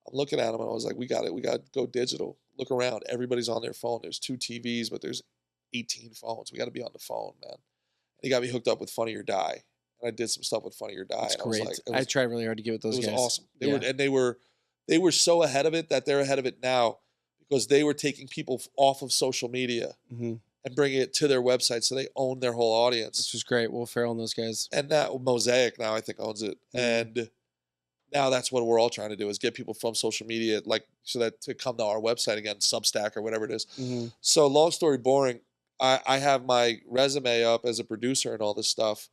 I'm looking at him and I was like, we got to go digital. Look around. Everybody's on their phone. There's 2 TVs, but there's 18 phones. We got to be on the phone, man. And he got me hooked up with Funny or Die. And I did some stuff with Funny or Die. That's and great. I tried really hard to get with those guys. It was awesome. They were so ahead of it that they're ahead of it now because they were taking people off of social media and bringing it to their website, so they own their whole audience. Which is great. Will Ferrell and those guys. And now Mosaic now I think owns it. And now that's what we're all trying to do, is get people from social media, like, so that to come to our website again, Substack or whatever it is. So long story boring, I have my resume up as a producer and all this stuff,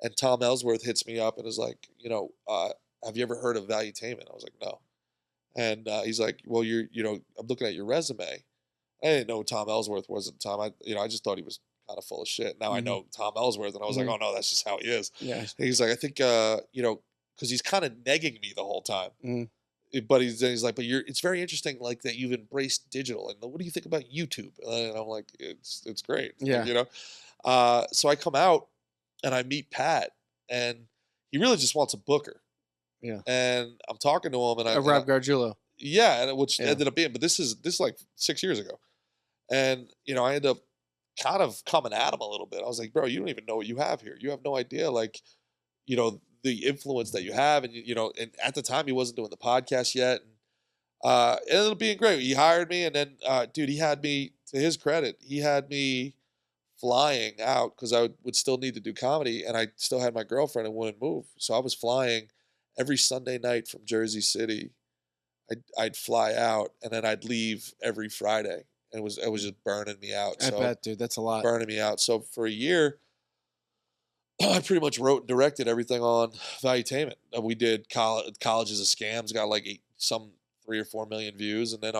and Tom Ellsworth hits me up and is like, have you ever heard of Valuetainment? I was like, no. And he's like, well, I'm looking at your resume. I didn't know who Tom Ellsworth was at the time. I just thought he was kind of full of shit. Now I know Tom Ellsworth, and I was like, oh no, that's just how he is. Yeah. And he's like, I think, because he's kind of negging me the whole time. But he's like, but it's very interesting, like, that you've embraced digital. And what do you think about YouTube? And I'm like, it's great. Yeah. So I come out and I meet Pat, and he really just wants a booker. Yeah. And I'm talking to him, and Rob Gargiulo. Yeah, and which ended up being, but this is like 6 years ago. And, I ended up kind of coming at him a little bit. I was like, bro, you don't even know what you have here. You have no idea, like, the influence that you have. And, and at the time he wasn't doing the podcast yet. And it ended up being great. He hired me, and then, dude, he had me, to his credit, he had me flying out because I would still need to do comedy, and I still had my girlfriend and wouldn't move. So I was flying every Sunday night from Jersey City. I'd fly out, and then I'd leave every Friday. And it was just burning me out. I bet, dude. That's a lot. Burning me out. So for a year, I pretty much wrote and directed everything on Valuetainment. We did Colleges of Scams, got like 3 or 4 million views, and then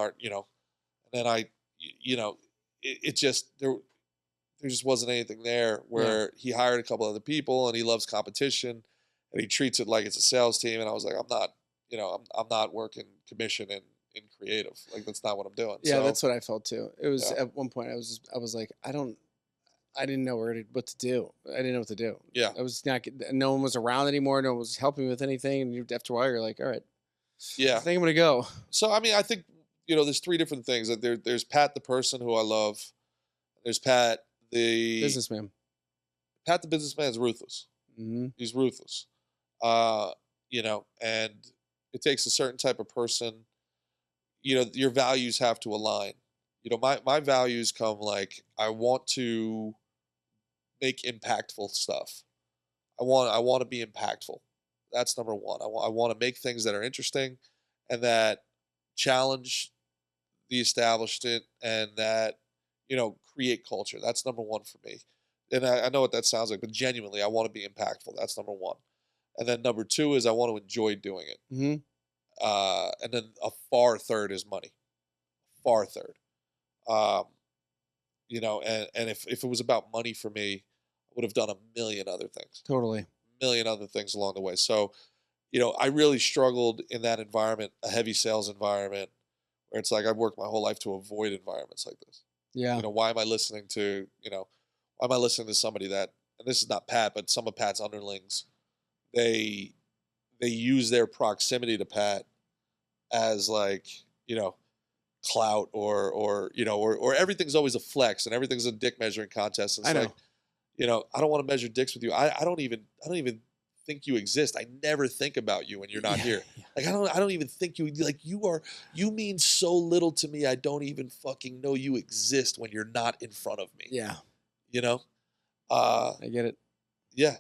it just there just wasn't anything there. Where he hired a couple other people, and he loves competition, and he treats it like it's a sales team. And I was like, I'm not working commission in creative. Like, that's not what I'm doing. Yeah, so that's what I felt too. It was at one point I was like, I didn't know what to do. I didn't know what to do. Yeah. I was not, no one was around anymore. No one was helping me with anything. And after a while, you're like, all right. Yeah. I think I'm going to go. So, I mean, I think, there's 3 different things. There's Pat, the person who I love. There's Pat, the businessman. Pat, the businessman, is ruthless. He's ruthless. And it takes a certain type of person. Your values have to align. My values come like, I want to make impactful stuff. I want to be impactful. That's number one. I want to make things that are interesting and that challenge the establishment and that, create culture. That's number one for me. And I know what that sounds like, but genuinely, I want to be impactful. That's number one. And then number 2 is I want to enjoy doing it. And then a far third is money. Far third. And if it was about money for me, I would have done a million other things. Totally. A million other things along the way. So, I really struggled in that environment, a heavy sales environment, where it's like I've worked my whole life to avoid environments like this. Yeah. Why am I listening to somebody that, and this is not Pat, but some of Pat's underlings, they they use their proximity to Pat as like, you know, clout or you know, or everything's always a flex and everything's a dick measuring contest. It's I know. like, you know, I don't want to measure dicks with you. I don't even think you exist. I never think about you when you're not here. Like I don't even think you, like you mean so little to me. I don't even fucking know you exist when you're not in front of me. Yeah. You know? I get it. Yeah.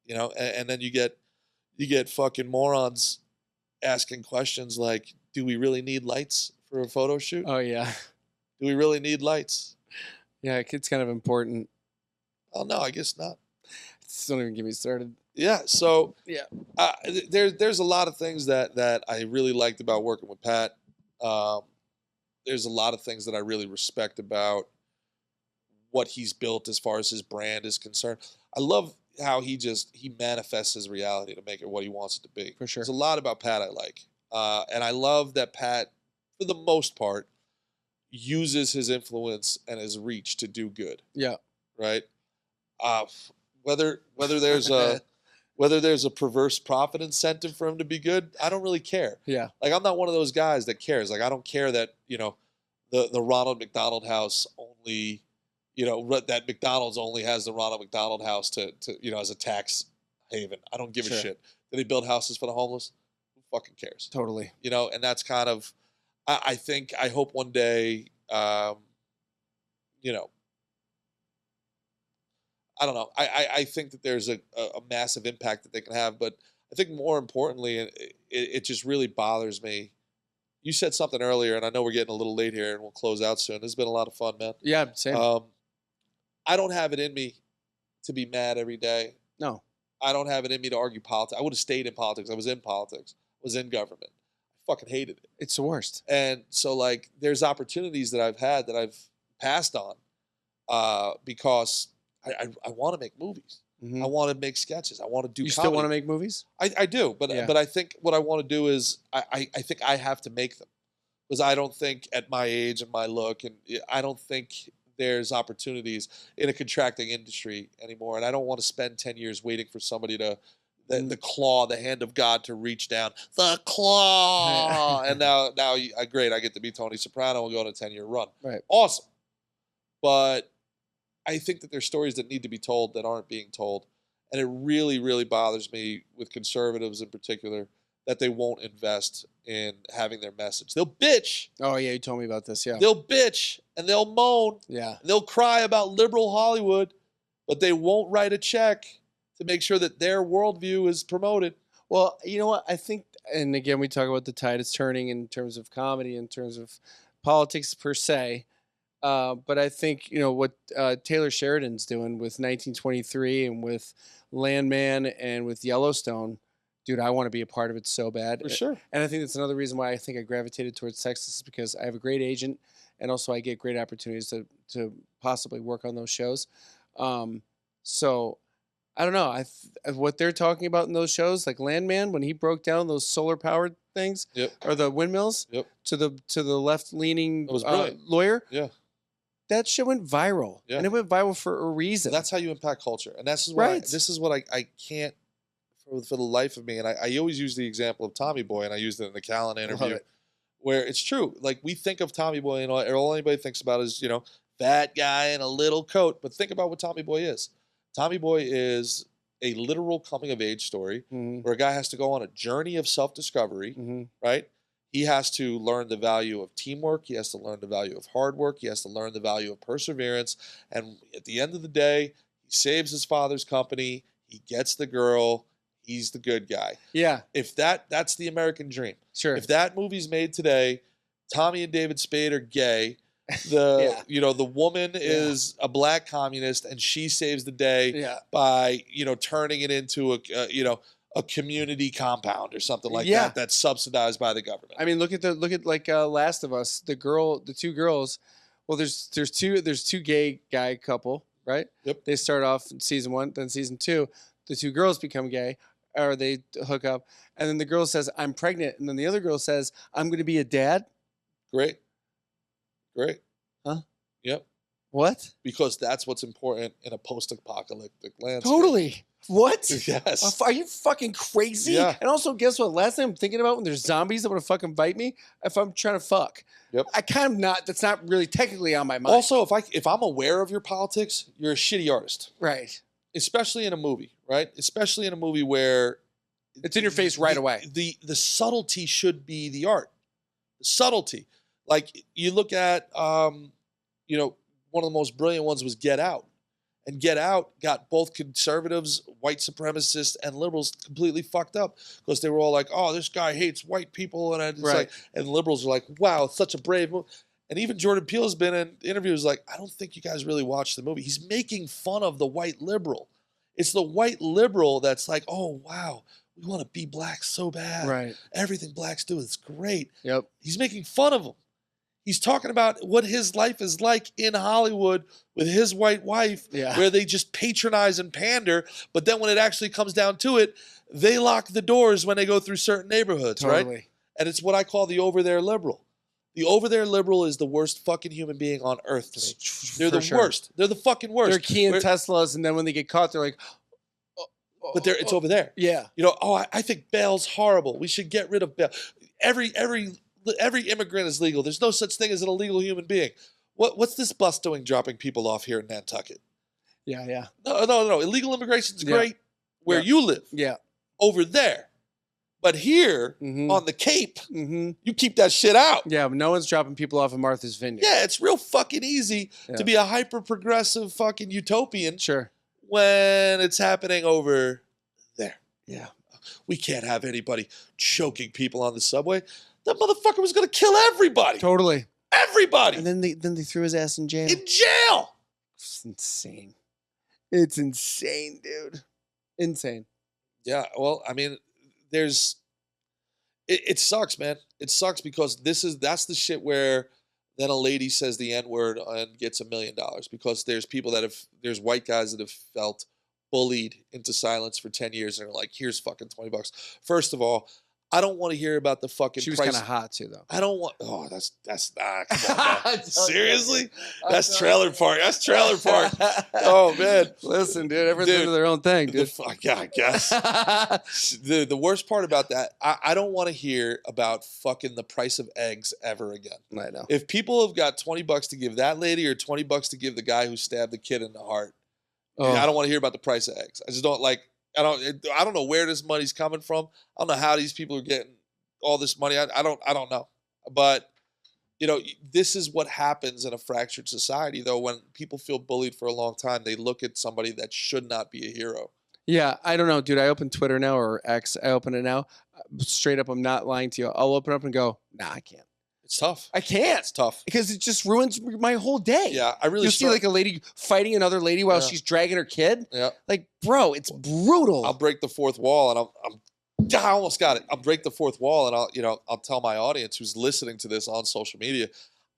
You know, and then you get fucking morons asking questions like, do we really need lights for a photo shoot? Oh yeah. Do we really need lights? Yeah, it's kind of important. Oh no, I guess not. Just don't even get me started. Yeah, so Yeah. there's a lot of things that I really liked about working with Pat. There's a lot of things that I really respect about what he's built as far as his brand is concerned. I love how he manifests his reality to make it what he wants it to be. For sure. There's a lot about Pat I like. And I love that Pat, for the most part, uses his influence and his reach to do good. Yeah. Right? Whether there's a perverse profit incentive for him to be good, I don't really care. Yeah. Like I'm not one of those guys that cares. Like I don't care that, you know, the Ronald McDonald House only, you know, that McDonald's only has the Ronald McDonald House to you know, as a tax haven. I don't give a shit. Did they build houses for the homeless? Who fucking cares? Totally. You know, and that's kind of, I hope one day, you know, I don't know. I think that there's a massive impact that they can have, but I think more importantly, it just really bothers me. You said something earlier, and I know we're getting a little late here, and we'll close out soon. This has been a lot of fun, man. Yeah, same. I don't have it in me to be mad every day. No. I don't have it in me to argue politics. I would have stayed in politics. I was in politics. I was in government. I fucking hated it. It's the worst. And so, like, there's opportunities that I've had that I've passed on because I want to make movies. Mm-hmm. I want to make sketches. I want to do You comedy. still want to make movies? I do, but I think what I want to do is I think I have to make them because I don't think at my age and my look and I don't think there's opportunities in a contracting industry anymore, and I don't want to spend 10 years waiting for somebody to the claw, the hand of God to reach down, the claw, and now great, I get to be Tony Soprano and go on a 10-year run. Right. Awesome, but I think that there's stories that need to be told that aren't being told. And it really, really bothers me with conservatives in particular that they won't invest in having their message. They'll bitch. Oh, yeah, you told me about this, yeah. They'll bitch and they'll moan. Yeah. And they'll cry about liberal Hollywood, but they won't write a check to make sure that their worldview is promoted. Well, you know what? I think, and again, we talk about the tide is turning in terms of comedy, in terms of politics per se. But I think, you know, what Taylor Sheridan's doing with 1923 and with Landman and with Yellowstone, dude, I want to be a part of it so bad. For sure. And I think that's another reason why I think I gravitated towards Texas is because I have a great agent and also I get great opportunities to possibly work on those shows. So I don't know. What they're talking about in those shows, like Landman, when he broke down those solar powered things or the windmills to the left leaning lawyer. Yeah. That shit went viral, and it went viral for a reason. That's how you impact culture, and this is what I can't for the life of me. And I always use the example of Tommy Boy, and I used it in the Callan interview, where it's true. Like we think of Tommy Boy, and all anybody thinks about is fat guy in a little coat. But think about what Tommy Boy is. Tommy Boy is a literal coming of age story where a guy has to go on a journey of self-discovery, right? He has to learn the value of teamwork. He has to learn the value of hard work. He has to learn the value of perseverance. And at the end of the day, he saves his father's company. He gets the girl. He's the good guy. Yeah. If that's the American dream. Sure. If that movie's made today, Tommy and David Spade are gay. The woman is a black communist, and she saves the day by turning it into a community compound or something like that that's subsidized by the government. I mean, look at like Last of Us. The two girls. Well, there's two gay guy couple, right? Yep. They start off in season 1, then season 2, the two girls become gay, or they hook up, and then the girl says, "I'm pregnant," and then the other girl says, "I'm going to be a dad." Great. Huh? Yep. What? because that's what's important in a post-apocalyptic landscape. Totally. What? Yes. Are you fucking crazy? Yeah. And also, guess what? Last thing I'm thinking about when there's zombies that want to fucking bite me, if I'm trying to fuck. Yep. I kind of not. That's not really technically on my mind. Also, if I'm aware of your politics, you're a shitty artist, right. especially in a movie, right? Especially in a movie where It's in your face right away. The subtlety should be the art. The subtlety. Like you look at, you know, one of the most brilliant ones was Get Out. And Get Out got both conservatives, white supremacists, and liberals completely fucked up because they were all like, "Oh, this guy hates white people," and it's like, and liberals are like, "Wow, it's such a brave move." And even Jordan Peele has been in interviews like, "I don't think you guys really watched the movie." He's making fun of the white liberal. It's the white liberal that's like, "Oh wow, we want to be black so bad. Right. Everything blacks do is great." Yep. He's making fun of them. He's talking about what his life is like in Hollywood with his white wife, where they just patronize and pander. But then when it actually comes down to it, they lock the doors when they go through certain neighborhoods, right? And it's what I call the over there liberal. The over there liberal is the worst fucking human being on earth to me. They're the worst. They're the fucking worst. They're keying Teslas, and then when they get caught, they're like, but it's over there. Yeah. You know, I think bail's horrible. We should get rid of bail. Every immigrant is legal. There's no such thing as an illegal human being. What's this bus doing dropping people off here in Nantucket? Yeah. No. Illegal immigration's great where you live. Yeah. Over there. But here on the Cape, you keep that shit out. Yeah, but no one's dropping people off in Martha's Vineyard. Yeah, it's real fucking easy to be a hyper-progressive fucking utopian when it's happening over there. Yeah. We can't have anybody choking people on the subway. That motherfucker was going to kill everybody. Totally. Everybody. And then they threw his ass in jail. In jail. It's insane. It's insane, dude. Insane. Yeah, well, I mean, it sucks, man. It sucks because that's the shit where then a lady says the N-word and gets $1 million because there's white guys that have felt bullied into silence for 10 years and are like, here's fucking $20. First of all, I don't want to hear about the fucking She was price. kind of hot too, though. I don't want. Oh, that's not. Come on, man. Seriously? That's trailer park. That's trailer park. Oh man. Listen, dude. Everyone's into their own thing, dude. Yeah, I guess. The worst part about that, I don't want to hear about fucking the price of eggs ever again. I know. If people have got $20 to give that lady or $20 to give the guy who stabbed the kid in the heart, I don't want to hear about the price of eggs. I just don't like. I don't know where this money's coming from. I don't know how these people are getting all this money. I don't know. But you know, this is what happens in a fractured society, though. When people feel bullied for a long time, they look at somebody that should not be a hero. Yeah, I don't know, dude. I open Twitter now or X. I open it now. Straight up, I'm not lying to you. I'll open up and go, nah, I can't. It's tough. I can't. It's tough. Because it just ruins my whole day. Yeah, I really. You see like a lady fighting another lady while she's dragging her kid. Yeah. Like, bro, it's brutal. I'll break the fourth wall, and I almost got it. I'll break the fourth wall, and I'll tell my audience who's listening to this on social media,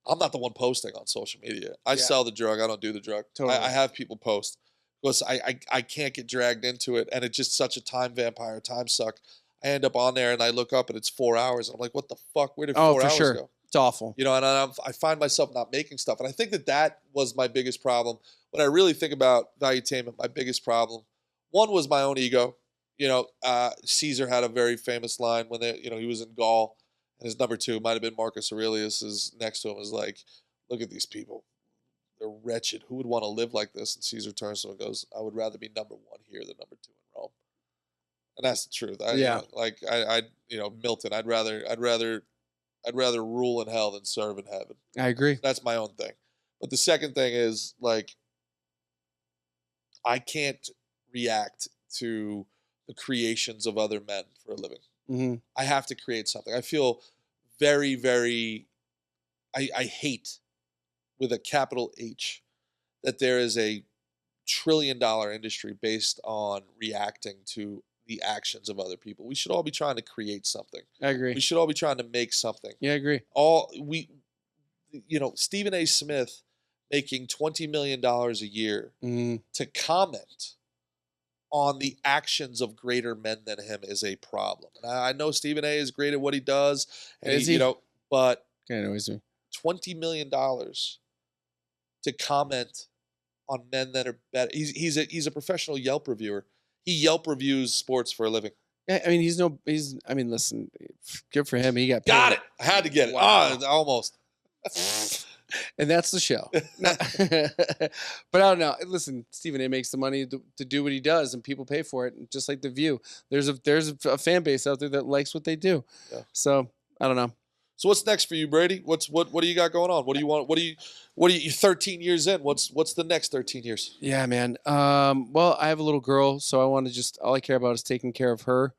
I'm not the one posting on social media. I sell the drug. I don't do the drug. Totally. I have people post because I can't get dragged into it, and it's just such a time vampire, time suck. I end up on there, and I look up, and it's 4 hours, and I'm like, what the fuck? Where did 4 hours go? It's awful. You know, and I find myself not making stuff. And I think that was my biggest problem. When I really think about valuetainment, my biggest problem, one was my own ego. You know, Caesar had a very famous line when he was in Gaul, and his number two might have been Marcus Aurelius. Is next to him is like, look at these people. They're wretched. Who would want to live like this? And Caesar turns to him and goes, I would rather be number one here than number two in Rome. And that's the truth. Milton, I'd rather rule in hell than serve in heaven. I agree. That's my own thing. But the second thing is, like, I can't react to the creations of other men for a living. Mm-hmm. I have to create something. I feel very, very, I hate, with a capital H, that there is a $1 trillion industry based on reacting to the actions of other people. We should all be trying to create something. I agree. We should all be trying to make something. Yeah, I agree. Stephen A. Smith making $20 million a year to comment on the actions of greater men than him is a problem. And I know Stephen A. is great at what he does, and but $20 million to comment on men that are better. He's a professional Yelp reviewer. He Yelp reviews sports for a living. Yeah, I mean, I mean, listen, good for him. He got paid. Got it. I had to get it. Wow. Oh, almost. And that's the show. But I don't know. Listen, Stephen A makes the money to do what he does, and people pay for it. And just like The View, there's a fan base out there that likes what they do. Yeah. So I don't know. So what's next for you, Brady? What do you got going on? What do you want? What do you? You're 13 years in. What's the next 13 years? Yeah, man. Well, I have a little girl, so I want to just all I care about is taking care of her.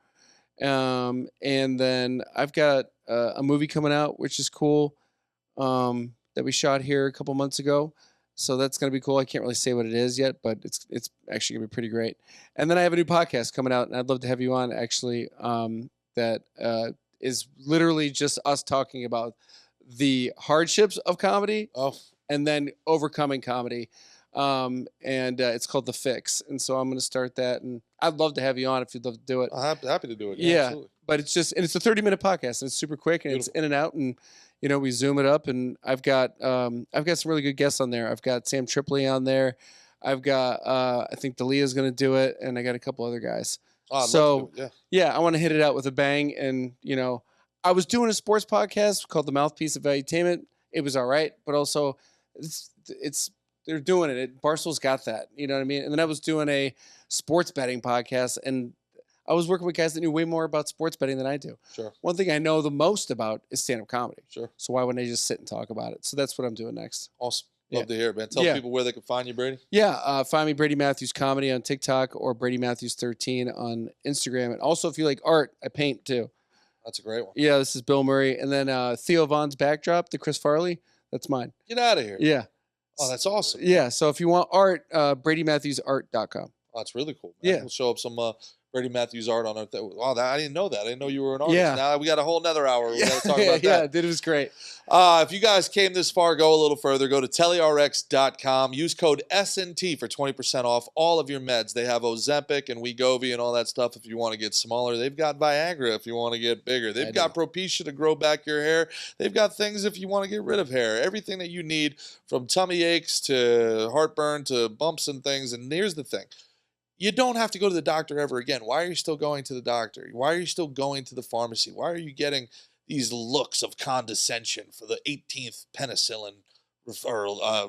And then I've got a movie coming out, which is cool. That we shot here a couple months ago. So that's going to be cool. I can't really say what it is yet, but it's actually going to be pretty great. And then I have a new podcast coming out, and I'd love to have you on, actually, that is literally just us talking about the hardships of comedy and then overcoming comedy. And it's called The Fix. And so I'm going to start that, and I'd love to have you on if you'd love to do it. I'm happy to do it. Yeah, absolutely. But it's a 30-minute podcast, and it's super quick, and Beautiful. It's in and out, and we zoom it up, and I've got some really good guests on there. I've got Sam Tripoli on there. I've got I think Dalia's going to do it, and I got a couple other guys. Oh, so yeah, I want to hit it out with a bang. And I was doing a sports podcast called The Mouthpiece of Valuetainment. It was all right, but also it's they're doing it. Barstool's got that. You know what I mean? And then I was doing a sports betting podcast, and I was working with guys that knew way more about sports betting than I do. Sure. One thing I know the most about is stand-up comedy. Sure. So why wouldn't I just sit and talk about it? So that's what I'm doing next. Awesome. Love to hear it, man. Tell people where they can find you, Brady. Yeah. Find me Brady Matthews Comedy on TikTok or Brady Matthews 13 on Instagram. And also, if you like art, I paint too. That's a great one. Yeah, this is Bill Murray. And then Theo Vaughn's backdrop, the Chris Farley, that's mine. Get out of here. Yeah. Oh, that's awesome. Yeah. So if you want art, BradyMatthewsArt.com. Oh, that's really cool, man. Yeah. We'll show up some Brady Matthews art on it. Wow, I didn't know that. I didn't know you were an artist. Yeah. Now we got a whole nother hour. We got to talk about that. Yeah, dude, it was great. If you guys came this far, go a little further. Go to telerx.com. Use code SNT for 20% off all of your meds. They have Ozempic and Wegovy and all that stuff if you want to get smaller. They've got Viagra if you want to get bigger. They've got Propecia to grow back your hair. They've got things if you want to get rid of hair. Everything that you need, from tummy aches to heartburn to bumps and things. And here's the thing. You don't have to go to the doctor ever again. Why are you still going to the doctor? Why are you still going to the pharmacy? Why are you getting these looks of condescension for the 18th penicillin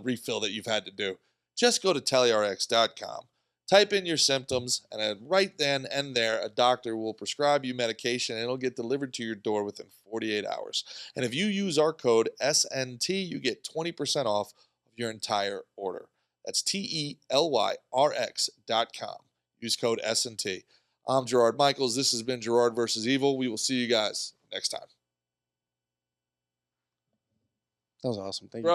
refill that you've had to do? Just go to telerx.com. Type in your symptoms, and right then and there, a doctor will prescribe you medication, and it'll get delivered to your door within 48 hours. And if you use our code SNT, you get 20% off of your entire order. That's TELYRX.com. Use code SNT. I'm Gerard Michaels. This has been Gerard Vs Evil. We will see you guys next time. That was awesome. Thank you.